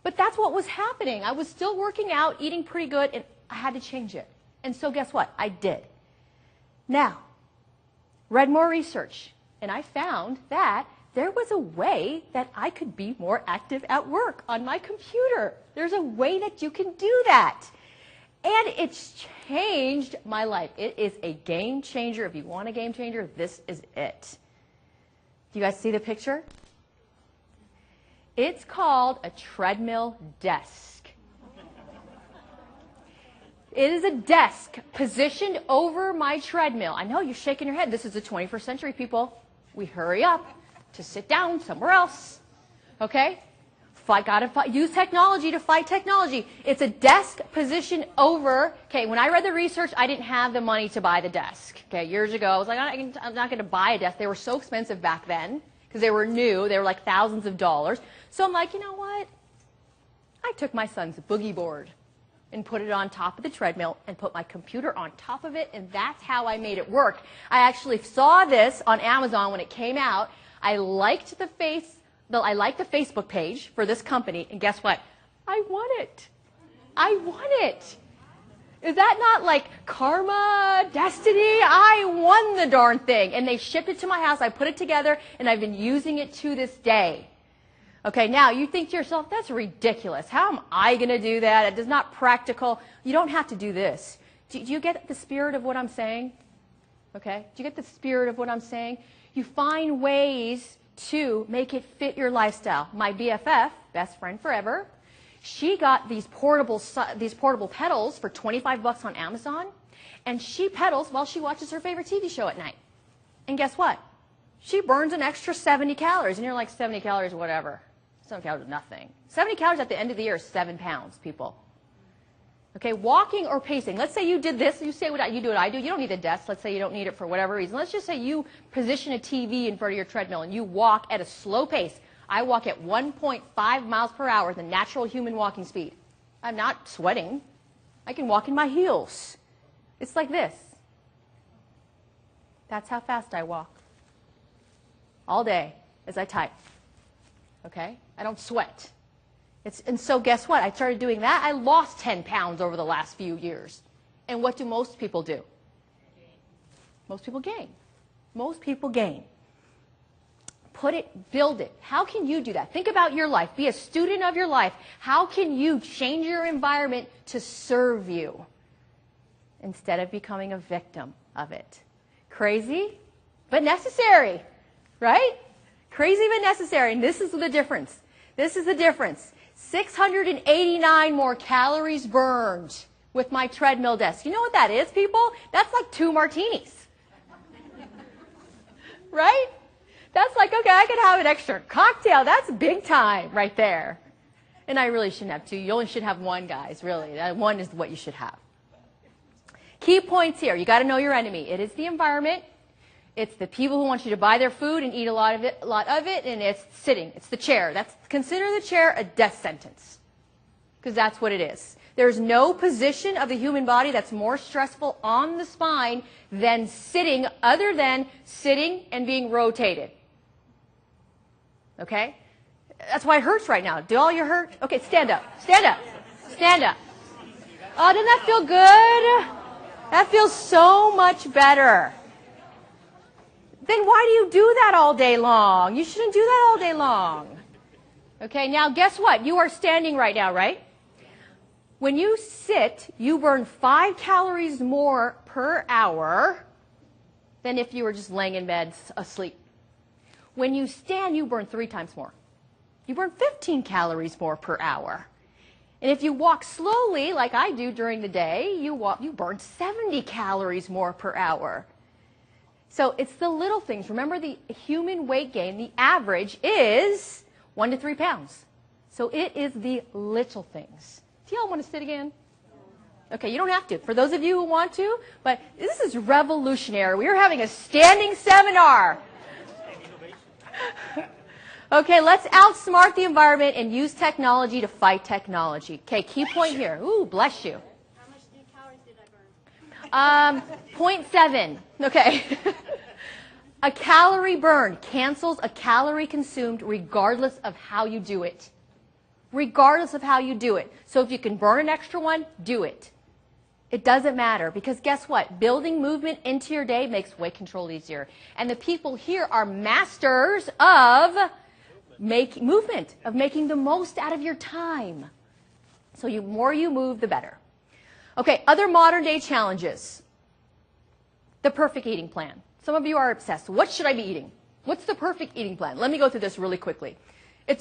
But that's what was happening. I was still working out, eating pretty good, and I had to change it. And so guess what? I did. Now, read more research, and I found that there was a way that I could be more active at work on my computer. There's a way that you can do that. And it's changed my life. It is a game changer. If you want a game changer, this is it. Do you guys see the picture? It's called a treadmill desk. It is a desk positioned over my treadmill. I know you're shaking your head. This is the 21st century, people. We hurry up to sit down somewhere else. Okay? Use technology to fight technology. It's a desk positioned over. Okay, when I read the research, I didn't have the money to buy the desk. Okay, years ago, I was like, I'm not going to buy a desk. They were so expensive back then because they were new. They were like thousands of dollars. So I'm like, you know what? I took my son's boogie board and put it on top of the treadmill and put my computer on top of it, and that's how I made it work. I actually saw this on Amazon when it came out. I liked the Facebook page for this company, and guess what? I won it. I won it. Is that not like karma, destiny? I won the darn thing. And they shipped it to my house. I put it together, and I've been using it to this day. Okay, now you think to yourself, that's ridiculous. How am I going to do that? It is not practical. You don't have to do this. Do you get the spirit of what I'm saying? Okay, do you get the spirit of what I'm saying? You find ways to make it fit your lifestyle. My BFF, best friend forever, she got these portable pedals for $25 on Amazon, and she pedals while she watches her favorite TV show at night. And guess what? She burns an extra 70 calories, and you're like, 70 calories, whatever. 70 calories is nothing. 70 calories at the end of the year is 7 pounds, people. Okay, walking or pacing. Let's say you did this. You say you do what I do. You don't need a desk. Let's say you don't need it for whatever reason. Let's just say you position a TV in front of your treadmill and you walk at a slow pace. I walk at 1.5 miles per hour, the natural human walking speed. I'm not sweating. I can walk in my heels. It's like this. That's how fast I walk. All day as I type. Okay? I don't sweat. And so guess what? I started doing that. I lost 10 pounds over the last few years. And what do most people do? Most people gain. Most people gain. build it. How can you do that? Think about your life. Be a student of your life. How can you change your environment to serve you instead of becoming a victim of it? Crazy, but necessary, right? Crazy, but necessary. And this is the difference. This is the difference. 689 more calories burned with my treadmill desk. You know what that is, people? That's like 2 martinis. Right? That's like, okay, I could have an extra cocktail. That's big time right there. And I really shouldn't have 2. You only should have 1, guys, really. 1 is what you should have. Key points here. You got to know your enemy. It is the environment. It's the people who want you to buy their food and eat a lot of it, and it's sitting. It's the chair. Consider the chair a death sentence, because that's what it is. There's no position of the human body that's more stressful on the spine than sitting, other than sitting and being rotated. Okay? That's why it hurts right now. Do all your hurt? Okay, stand up. Stand up. Stand up. Oh, doesn't that feel good? That feels so much better. Then why do you do that all day long? You shouldn't do that all day long. Okay, now guess what? You are standing right now, right? When you sit, you burn 5 calories more per hour than if you were just laying in bed asleep. When you stand, you burn 3 times more. You burn 15 calories more per hour. And if you walk slowly, like I do during the day, you burn 70 calories more per hour. So it's the little things. Remember, the human weight gain, the average is 1 to 3 pounds. So it is the little things. Do y'all want to sit again? Okay, you don't have to. For those of you who want to, but this is revolutionary. We are having a standing seminar. Okay, let's outsmart the environment and use technology to fight technology. Okay, key point here. Ooh, bless you. How much calories did I burn? 0.7. Okay. A calorie burned cancels a calorie consumed regardless of how you do it. Regardless of how you do it. So if you can burn an extra one, do it. It doesn't matter, because guess what? Building movement into your day makes weight control easier. And the people here are masters of movement, of making the most out of your time. So the more you move, the better. Okay, other modern day challenges. The perfect eating plan. Some of you are obsessed. What should I be eating? What's the perfect eating plan? Let me go through this really quickly.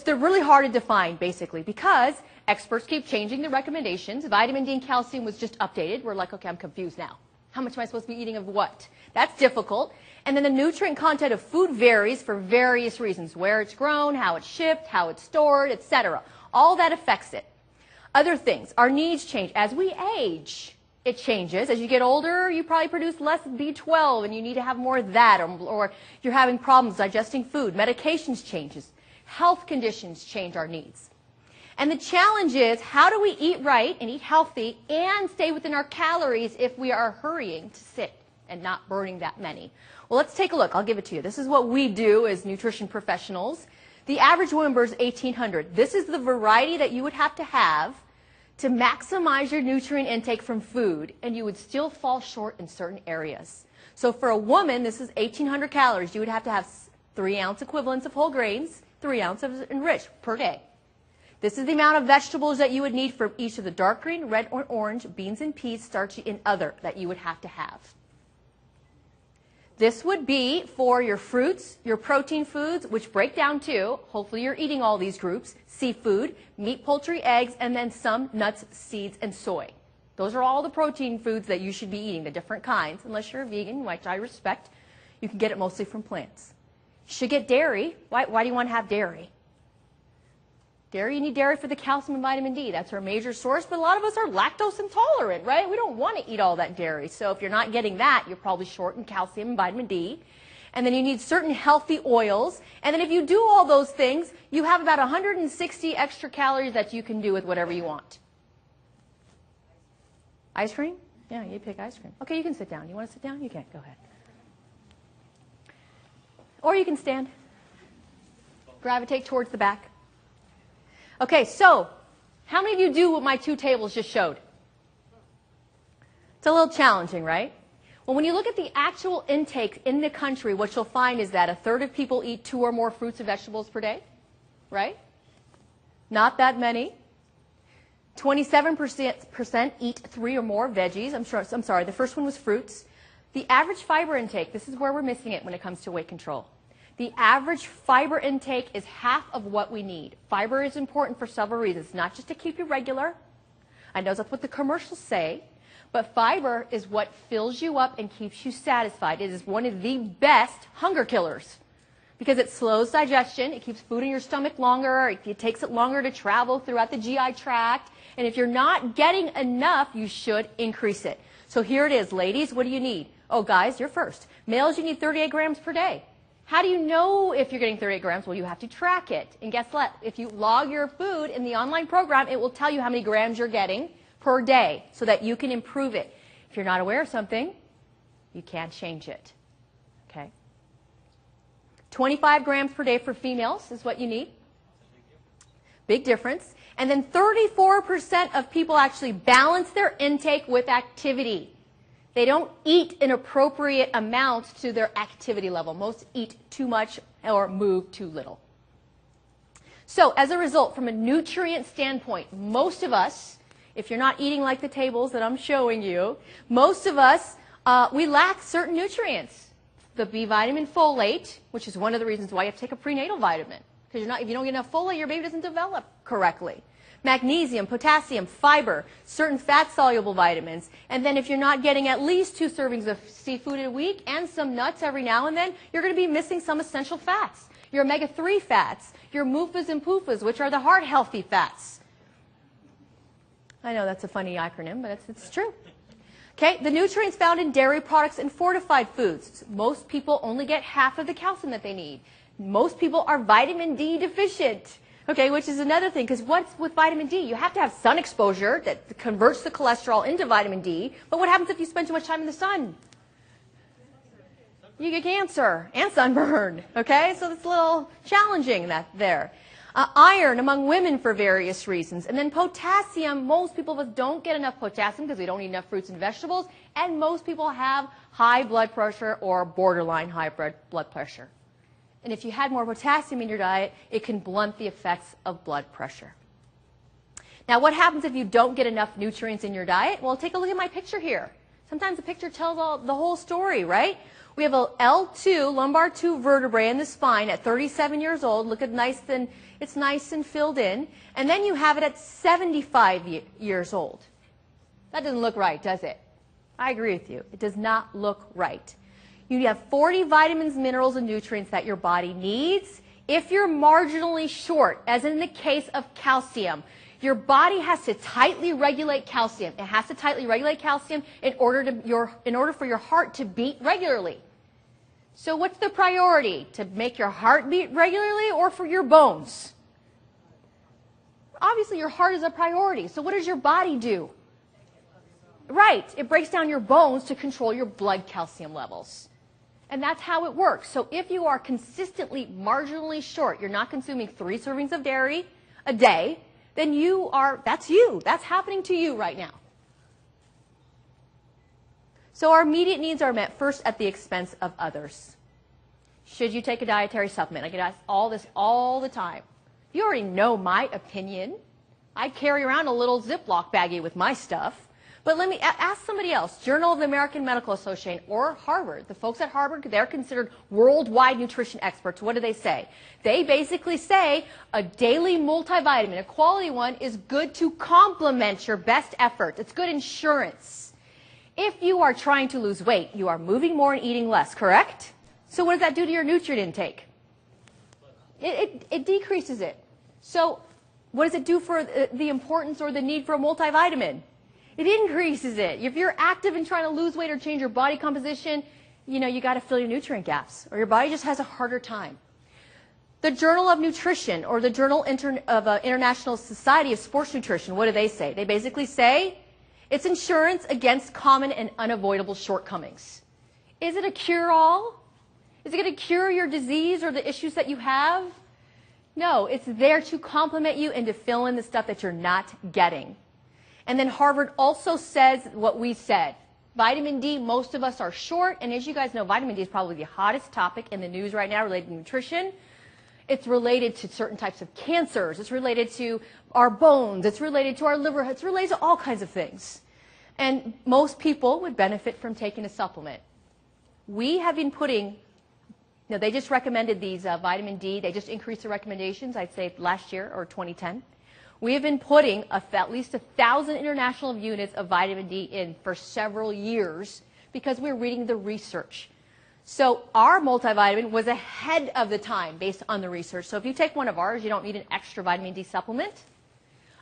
They're really hard to define, basically, because experts keep changing the recommendations. Vitamin D and calcium was just updated. We're like, okay, I'm confused now. How much am I supposed to be eating of what? That's difficult. And then the nutrient content of food varies for various reasons. Where it's grown, how it's shipped, how it's stored, etc. All that affects it. Other things, our needs change. As we age, it changes. As you get older, you probably produce less B12 and you need to have more of that, or you're having problems digesting food. Medications changes. Health conditions change our needs. And the challenge is, how do we eat right and eat healthy and stay within our calories if we are hurrying to sit and not burning that many? Well, let's take a look. I'll give it to you. This is what we do as nutrition professionals. The average woman burns 1,800. This is the variety that you would have to maximize your nutrient intake from food, and you would still fall short in certain areas. So for a woman, this is 1,800 calories. You would have to have 3-ounce equivalents of whole grains, 3 ounces enriched per day. This is the amount of vegetables that you would need for each of the dark green, red, or orange, beans and peas, starchy, and other that you would have to have. This would be for your fruits, your protein foods, which break down to, hopefully you're eating all these groups, seafood, meat, poultry, eggs, and then some nuts, seeds, and soy. Those are all the protein foods that you should be eating, the different kinds. Unless you're a vegan, which I respect, you can get it mostly from plants. You should get dairy. Why do you want to have dairy? Dairy, you need dairy for the calcium and vitamin D. That's our major source, but a lot of us are lactose intolerant, right? We don't want to eat all that dairy. So if you're not getting that, you're probably short in calcium and vitamin D. And then you need certain healthy oils. And then if you do all those things, you have about 160 extra calories that you can do with whatever you want. Ice cream? Yeah, you pick ice cream. Okay, you can sit down. You want to sit down? You can. Go ahead. Or you can stand. Gravitate towards the back. Okay, so how many of you do what my 2 tables just showed? It's a little challenging, right? Well, when you look at the actual intake in the country, what you'll find is that a third of people eat 2 or more fruits and vegetables per day, right? Not that many. 27% eat 3 or more veggies. I'm sorry, the first one was fruits. The average fiber intake, this is where we're missing it when it comes to weight control. The average fiber intake is half of what we need. Fiber is important for several reasons, not just to keep you regular. I know that's what the commercials say, but fiber is what fills you up and keeps you satisfied. It is one of the best hunger killers because it slows digestion, it keeps food in your stomach longer, it takes it longer to travel throughout the GI tract, and if you're not getting enough, you should increase it. So here it is, ladies, what do you need? Oh, guys, you're first. Males, you need 38 grams per day. How do you know if you're getting 38 grams? Well, you have to track it. And guess what? If you log your food in the online program, it will tell you how many grams you're getting per day so that you can improve it. If you're not aware of something, you can't change it. Okay? 25 grams per day for females is what you need. Big difference. And then 34% of people actually balance their intake with activity. They don't eat an appropriate amount to their activity level. Most eat too much or move too little. So as a result, from a nutrient standpoint, most of us, if you're not eating like the tables that I'm showing you, most of us, we lack certain nutrients. The B vitamin, folate, which is one of the reasons why you have to take a prenatal vitamin. Because if you don't get enough folate, your baby doesn't develop correctly. Magnesium, potassium, fiber, certain fat-soluble vitamins. And then if you're not getting at least 2 servings of seafood a week and some nuts every now and then, you're going to be missing some essential fats. Your omega-3 fats, your MUFAs and PUFAs, which are the heart-healthy fats. I know that's a funny acronym, but it's true. Okay, the nutrients found in dairy products and fortified foods. Most people only get half of the calcium that they need. Most people are vitamin D deficient. Okay, which is another thing, because what's with vitamin D? You have to have sun exposure that converts the cholesterol into vitamin D, but what happens if you spend too much time in the sun? You get cancer and sunburn, okay? So it's a little challenging there. Iron among women for various reasons. And then potassium, most people of us don't get enough potassium because we don't eat enough fruits and vegetables, and most people have high blood pressure or borderline high blood pressure. And if you had more potassium in your diet, it can blunt the effects of blood pressure. Now, what happens if you don't get enough nutrients in your diet? Well, take a look at my picture here. Sometimes the picture tells the whole story, right? We have a L2, lumbar 2 vertebrae in the spine at 37 years old. Look at it's nice and filled in. And then you have it at 75 years old. That doesn't look right, does it? I agree with you. It does not look right. You have 40 vitamins, minerals, and nutrients that your body needs. If you're marginally short, as in the case of calcium, your body has to tightly regulate calcium. It has to tightly regulate calcium in order for your heart to beat regularly. So what's the priority? To make your heart beat regularly or for your bones? Obviously, your heart is a priority. So what does your body do? Right. It breaks down your bones to control your blood calcium levels. And that's how it works. So if you are consistently marginally short, you're not consuming 3 servings of dairy a day, then that's you. That's happening to you right now. So our immediate needs are met first at the expense of others. Should you take a dietary supplement? I get asked all this all the time. You already know my opinion. I carry around a little Ziploc baggie with my stuff. But let me ask somebody else. Journal of the American Medical Association or Harvard. The folks at Harvard, they're considered worldwide nutrition experts. What do they say? They basically say a daily multivitamin, a quality one, is good to complement your best effort. It's good insurance. If you are trying to lose weight, you are moving more and eating less, correct? So what does that do to your nutrient intake? It decreases it. So what does it do for the importance or the need for a multivitamin? It increases it. If you're active in trying to lose weight or change your body composition, you got to fill your nutrient gaps, or your body just has a harder time. The Journal of Nutrition, or the Journal of International Society of Sports Nutrition, what do they say? They basically say it's insurance against common and unavoidable shortcomings. Is it a cure-all? Is it going to cure your disease or the issues that you have? No, it's there to complement you and to fill in the stuff that you're not getting. And then Harvard also says what we said. Vitamin D, most of us are short, and as you guys know, vitamin D is probably the hottest topic in the news right now related to nutrition. It's related to certain types of cancers. It's related to our bones. It's related to our liver. It's related to all kinds of things. And most people would benefit from taking a supplement. We have been putting, they just recommended these vitamin D. They just increased the recommendations, I'd say last year or 2010. We have been putting at least 1,000 international units of vitamin D in for several years because we're reading the research. So our multivitamin was ahead of the time based on the research. So if you take one of ours, you don't need an extra vitamin D supplement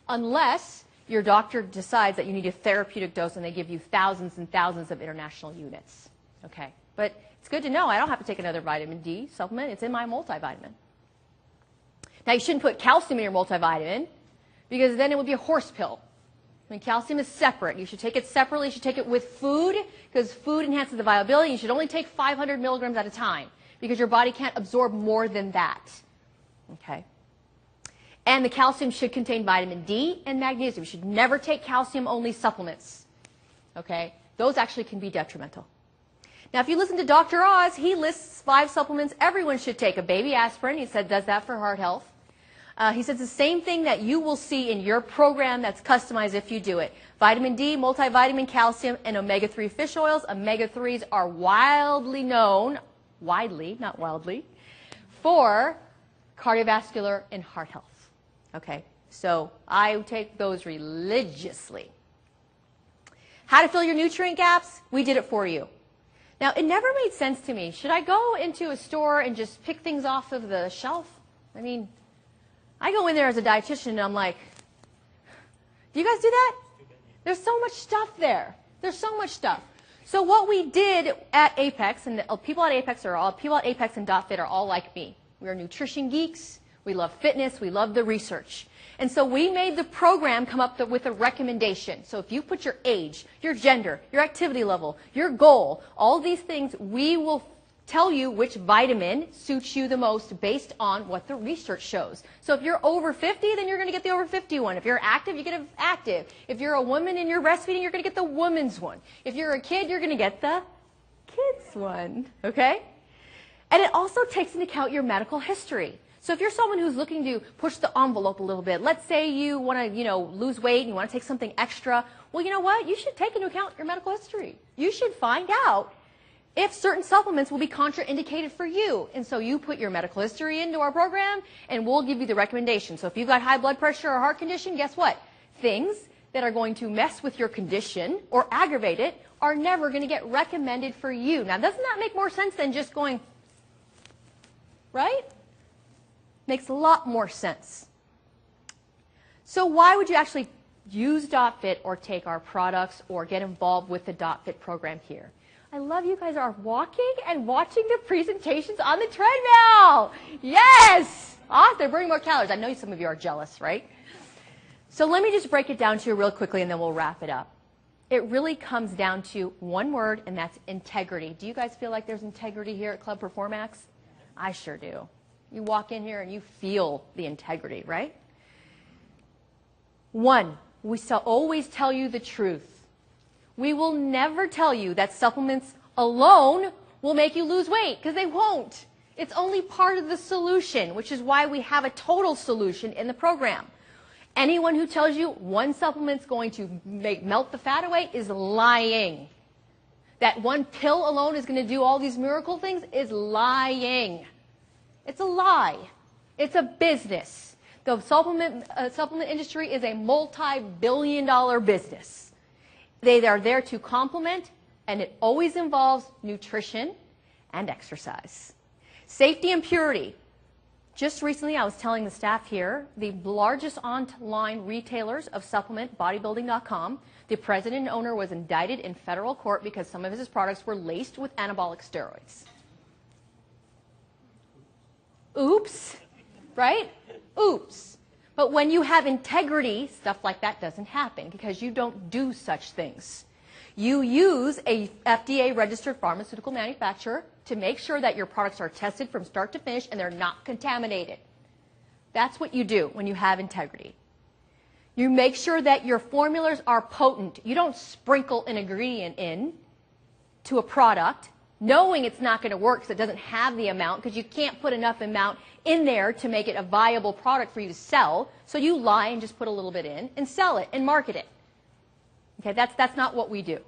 unless your doctor decides that you need a therapeutic dose and they give you thousands and thousands of international units. Okay, but it's good to know I don't have to take another vitamin D supplement. It's in my multivitamin. Now you shouldn't put calcium in your multivitamin because then it would be a horse pill. I mean, calcium is separate. You should take it separately. You should take it with food because food enhances the viability. You should only take 500 milligrams at a time because your body can't absorb more than that. Okay? And the calcium should contain vitamin D and magnesium. You should never take calcium-only supplements. Okay? Those actually can be detrimental. Now, if you listen to Dr. Oz, he lists 5 supplements everyone should take. A baby aspirin, he said, does that for heart health. He says the same thing that you will see in your program that's customized if you do it. Vitamin D, multivitamin, calcium, and omega-3 fish oils. Omega-3s are widely known, not wildly, for cardiovascular and heart health. Okay, so I take those religiously. How to fill your nutrient gaps? We did it for you. Now, it never made sense to me. Should I go into a store and just pick things off of the shelf? I mean, I go in there as a dietitian and I'm like, do you guys do that? There's so much stuff there. There's so much stuff. So what we did at Apex, and people at Apex and DotFit are all like me. We are nutrition geeks. We love fitness. We love the research. And so we made the program come up with a recommendation. So if you put your age, your gender, your activity level, your goal, all these things, we will tell you which vitamin suits you the most based on what the research shows. So if you're over 50, then you're going to get the over 50 one. If you're active, you get an active. If you're a woman and you're breastfeeding, you're going to get the woman's one. If you're a kid, you're going to get the kids one. Okay? And it also takes into account your medical history. So if you're someone who's looking to push the envelope a little bit, let's say you want to, lose weight and you want to take something extra, well, you know what? You should take into account your medical history. You should find out if certain supplements will be contraindicated for you. And so you put your medical history into our program, and we'll give you the recommendation. So if you've got high blood pressure or heart condition, guess what? Things that are going to mess with your condition or aggravate it are never going to get recommended for you. Now, doesn't that make more sense than just going, right? Makes a lot more sense. So why would you actually use DotFit or take our products or get involved with the DotFit program here? I love you guys are walking and watching the presentations on the treadmill. Yes! Awesome. They're burning more calories. I know some of you are jealous, right? So let me just break it down to you real quickly and then we'll wrap it up. It really comes down to one word, and that's integrity. Do you guys feel like there's integrity here at Club Performax? I sure do. You walk in here and you feel the integrity, right? 1, we always tell you the truth. We will never tell you that supplements alone will make you lose weight, because they won't. It's only part of the solution, which is why we have a total solution in the program. Anyone who tells you one supplement's going to melt the fat away is lying. That one pill alone is going to do all these miracle things is lying. It's a lie. It's a business. The supplement industry is a multi-billion-dollar business. They are there to complement, and it always involves nutrition and exercise. Safety and purity. Just recently, I was telling the staff here, the largest online retailers of supplement, bodybuilding.com, the president and owner was indicted in federal court because some of his products were laced with anabolic steroids. Oops, right? Oops. But when you have integrity, stuff like that doesn't happen because you don't do such things. You use a FDA-registered pharmaceutical manufacturer to make sure that your products are tested from start to finish and they're not contaminated. That's what you do when you have integrity. You make sure that your formulas are potent. You don't sprinkle an ingredient in to a product knowing it's not going to work because it doesn't have the amount, because you can't put enough amount in there to make it a viable product for you to sell. So you lie and just put a little bit in and sell it and market it. Okay, that's not what we do.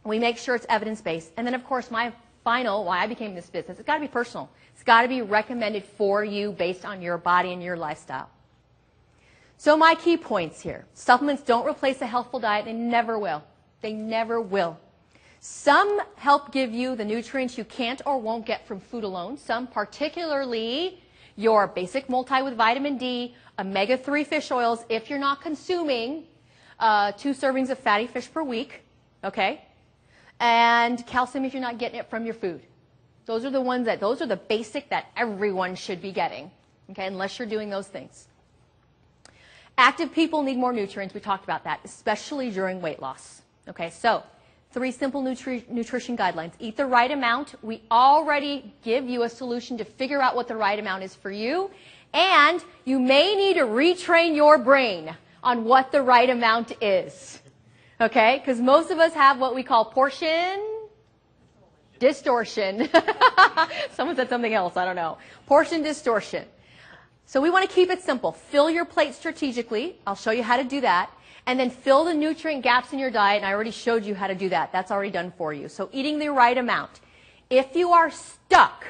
We make sure it's evidence-based. And then, of course, my final, why I became in this business, it's got to be personal. It's got to be recommended for you based on your body and your lifestyle. So my key points here. Supplements don't replace a healthful diet. They never will. They never will. Some help give you the nutrients you can't or won't get from food alone. Some, particularly your basic multi with vitamin D, omega-3 fish oils, if you're not consuming 2 servings of fatty fish per week, okay? And calcium if you're not getting it from your food. Those are the basic that everyone should be getting, okay, unless you're doing those things. Active people need more nutrients. We talked about that, especially during weight loss. Okay, so 3 simple nutrition guidelines. Eat the right amount. We already give you a solution to figure out what the right amount is for you. And you may need to retrain your brain on what the right amount is. Okay, because most of us have what we call portion distortion. Someone said something else, I don't know. Portion distortion. So we want to keep it simple. Fill your plate strategically. I'll show you how to do that. And then fill the nutrient gaps in your diet, and I already showed you how to do that. That's already done for you. So eating the right amount. If you are stuck,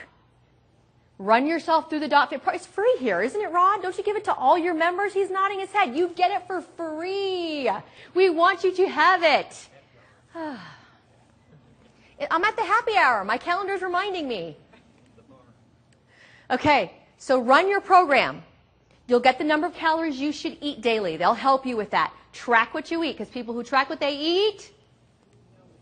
run yourself through the .fit Pro. It's free here, isn't it, Rod? Don't you give it to all your members? He's nodding his head. You get it for free. We want you to have it. I'm at the happy hour. My calendar's reminding me. Okay, so run your program. You'll get the number of calories you should eat daily. They'll help you with that. Track what you eat, because people who track what they eat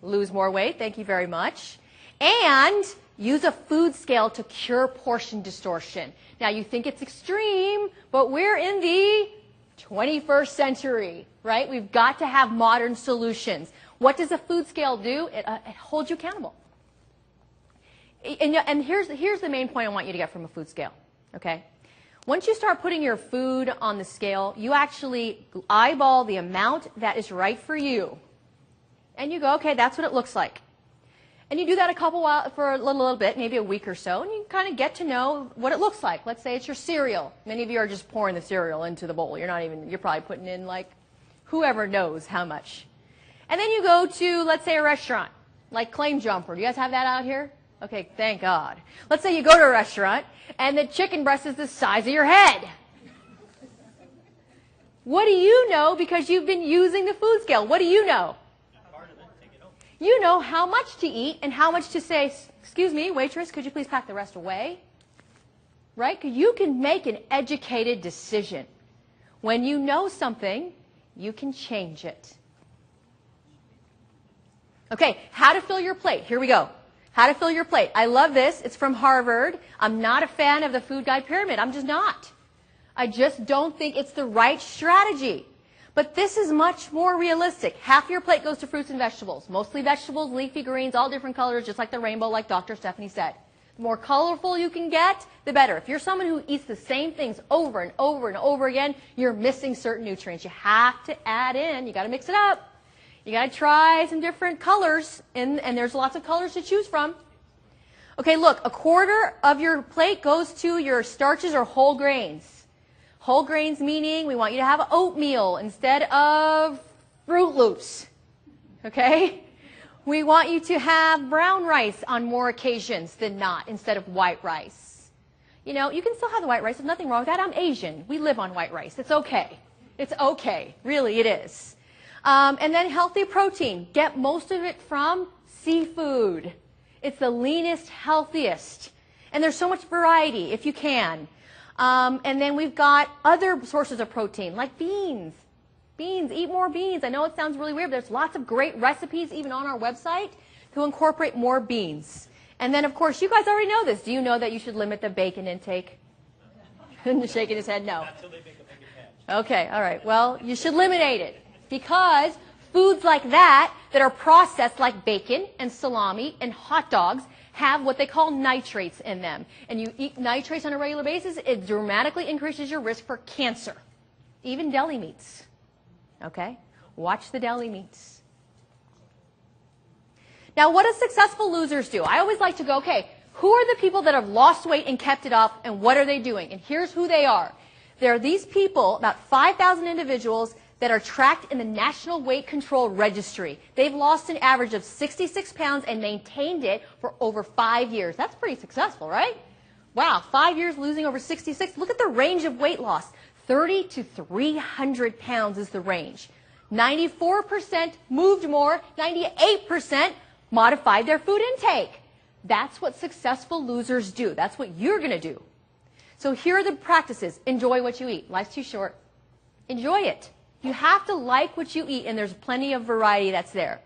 lose more weight. Thank you very much. And use a food scale to cure portion distortion. Now, you think it's extreme, but we're in the 21st century, right? We've got to have modern solutions. What does a food scale do? It holds you accountable. And here's the main point I want you to get from a food scale, okay? Once you start putting your food on the scale, you actually eyeball the amount that is right for you. And you go, okay, that's what it looks like. And you do that for a little bit, maybe a week or so, and you kind of get to know what it looks like. Let's say it's your cereal. Many of you are just pouring the cereal into the bowl. You're probably putting in like whoever knows how much. And then you go to, let's say, a restaurant, like Claim Jumper. Do you guys have that out here? Okay, thank God. Let's say you go to a restaurant, and the chicken breast is the size of your head. What do you know because you've been using the food scale? What do you know? You know how much to eat and how much to say, excuse me, waitress, could you please pack the rest away? Right? Because you can make an educated decision. When you know something, you can change it. Okay, how to fill your plate. Here we go. How to fill your plate. I love this. It's from Harvard. I'm not a fan of the food guide pyramid. I'm just not. I just don't think it's the right strategy. But this is much more realistic. Half your plate goes to fruits and vegetables. Mostly vegetables, leafy greens, all different colors, just like the rainbow, like Dr. Stephanie said. The more colorful you can get, the better. If you're someone who eats the same things over and over and over again, you're missing certain nutrients. You have to add in. You got to mix it up. You got to try some different colors, and there's lots of colors to choose from. Okay, look, a quarter of your plate goes to your starches or whole grains. Whole grains meaning we want you to have oatmeal instead of Fruit Loops. Okay? We want you to have brown rice on more occasions than not instead of white rice. You know, you can still have the white rice. There's nothing wrong with that. I'm Asian. We live on white rice. It's okay. It's okay. Really, it is. And then healthy protein. Get most of it from seafood. It's the leanest, healthiest. And there's so much variety if you can. And then we've got other sources of protein, like beans. Beans, eat more beans. I know it sounds really weird, but there's lots of great recipes even on our website to incorporate more beans. And then, of course, you guys already know this. Do you know that you should limit the bacon intake? Shaking his head, no. Not till they make a bigger patch. Okay, all right. Well, you should eliminate it. Because foods like that are processed like bacon and salami and hot dogs have what they call nitrates in them. And you eat nitrates on a regular basis, it dramatically increases your risk for cancer. Even deli meats. Okay? Watch the deli meats. Now, what do successful losers do? I always like to go, okay, who are the people that have lost weight and kept it off, and what are they doing? And here's who they are. There are these people, about 5,000 individuals, that are tracked in the National Weight Control Registry. They've lost an average of 66 pounds and maintained it for over 5 years. That's pretty successful, right? Wow, 5 years losing over 66. Look at the range of weight loss. 30 to 300 pounds is the range. 94% moved more, 98% modified their food intake. That's what successful losers do. That's what you're going to do. So here are the practices. Enjoy what you eat. Life's too short. Enjoy it. You have to like what you eat, and there's plenty of variety that's there.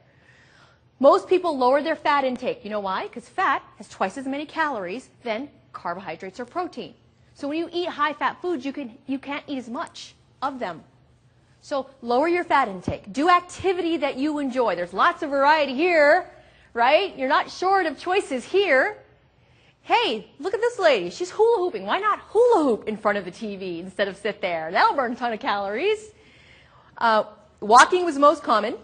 Most people lower their fat intake. You know why? Because fat has twice as many calories than carbohydrates or protein. So when you eat high-fat foods, you can't eat as much of them. So lower your fat intake. Do activity that you enjoy. There's lots of variety here, right? You're not short of choices here. Hey, look at this lady. She's hula hooping. Why not hula hoop in front of the TV instead of sit there? That'll burn a ton of calories. Walking was most common.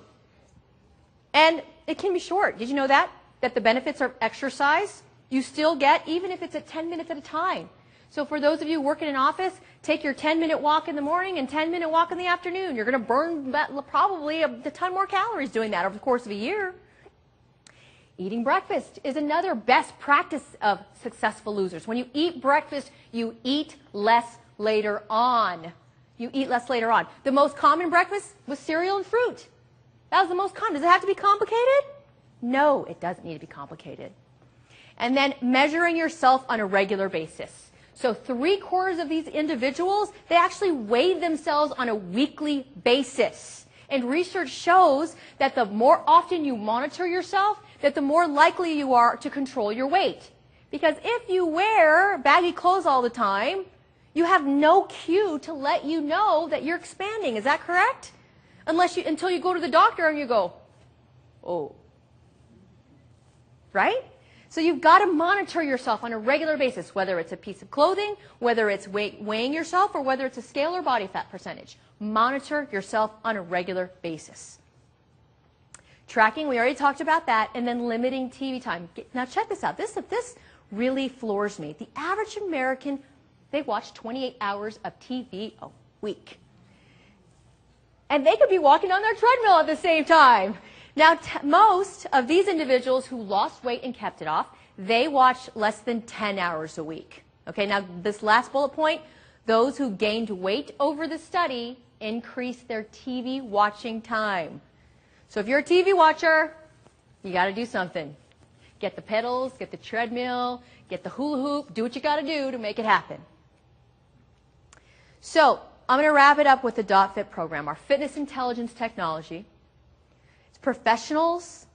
And it can be short. Did you know that? That the benefits of exercise you still get, even if it's at 10 minutes at a time. So for those of you working in an office, take your 10-minute walk in the morning and 10-minute walk in the afternoon. You're going to burn probably a ton more calories doing that over the course of a year. Eating breakfast is another best practice of successful losers. When you eat breakfast, you eat less later on. You eat less later on. The most common breakfast was cereal and fruit. That was the most common. Does it have to be complicated? No, it doesn't need to be complicated. And then measuring yourself on a regular basis. So 3/4 of these individuals, they actually weigh themselves on a weekly basis. And research shows that the more often you monitor yourself, that the more likely you are to control your weight. Because if you wear baggy clothes all the time, you have no cue to let you know that you're expanding. Is that correct? Until you go to the doctor and you go, oh. Right? So you've got to monitor yourself on a regular basis, whether it's a piece of clothing, whether it's weighing yourself, or whether it's a scale or body fat percentage. Monitor yourself on a regular basis. Tracking, we already talked about that, and then limiting TV time. Now check this out. This really floors me. The average American, they watch 28 hours of TV a week. And they could be walking on their treadmill at the same time. Now, most of these individuals who lost weight and kept it off, they watch less than 10 hours a week. Okay, now this last bullet point, those who gained weight over the study increased their TV watching time. So if you're a TV watcher, you got to do something. Get the pedals, get the treadmill, get the hula hoop, do what you got to do to make it happen. So I'm going to wrap it up with the DotFit program, our fitness intelligence technology. It's professionals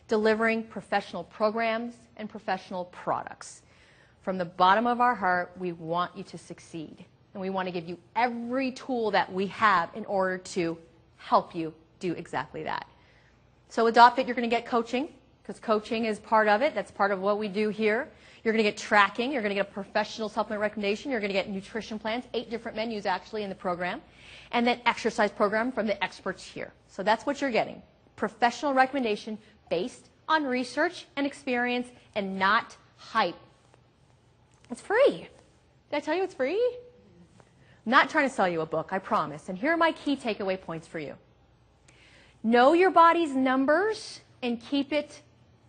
delivering professional programs and professional products. From the bottom of our heart, we want you to succeed. And we want to give you every tool that we have in order to help you do exactly that. So with DotFit, you're going to get coaching, because coaching is part of it. That's part of what we do here. You're going to get tracking. You're going to get a professional supplement recommendation. You're going to get nutrition plans, 8 different menus actually in the program, and then exercise program from the experts here. So that's what you're getting. Professional recommendation based on research and experience and not hype. It's free. Did I tell you it's free? I'm not trying to sell you a book, I promise. And here are my key takeaway points for you. Know your body's numbers and keep it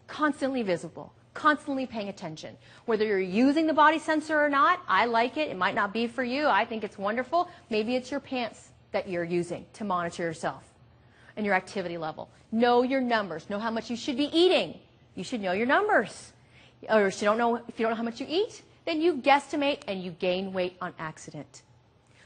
constantly visible, constantly paying attention. Whether you're using the body sensor or not, I like it. It might not be for you. I think it's wonderful. Maybe it's your pants that you're using to monitor yourself and your activity level. Know your numbers. Know how much you should be eating. You should know your numbers. Or if you don't know how much you eat, then you guesstimate and you gain weight on accident.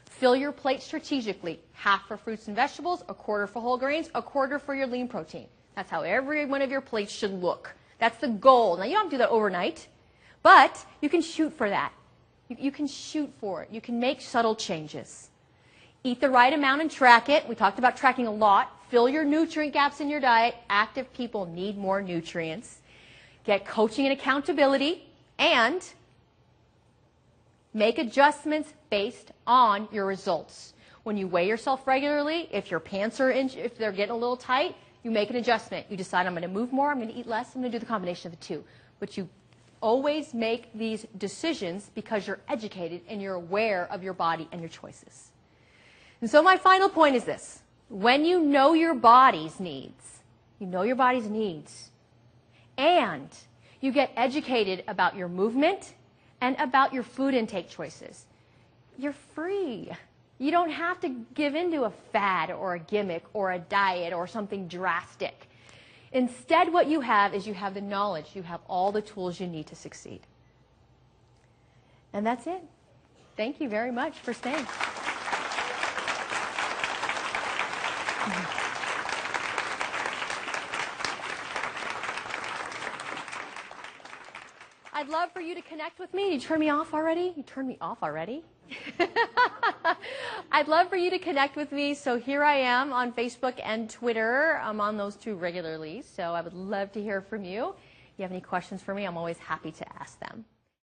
Fill your plate strategically. Half for fruits and vegetables, 1/4 for whole grains, 1/4 for your lean protein. That's how every one of your plates should look. That's the goal. Now, you don't have to do that overnight, but you can shoot for that. You can shoot for it. You can make subtle changes. Eat the right amount and track it. We talked about tracking a lot. Fill your nutrient gaps in your diet. Active people need more nutrients. Get coaching and accountability, and make adjustments based on your results. When you weigh yourself regularly, if your pants are if they're getting a little tight, you make an adjustment. You decide, I'm going to move more, I'm going to eat less, I'm going to do the combination of the two. But you always make these decisions because you're educated and you're aware of your body and your choices. And so my final point is this. When you know your body's needs, and you get educated about your movement and about your food intake choices, you're free. You don't have to give into a fad or a gimmick or a diet or something drastic. Instead, what you have is you have the knowledge. You have all the tools you need to succeed. And that's it. Thank you very much for staying. I'd love for you to connect with me. You turned me off already? You turned me off already? I'd love for you to connect with me. So here I am on Facebook and Twitter. I'm on those two regularly. So I would love to hear from you. If you have any questions for me, I'm always happy to ask them.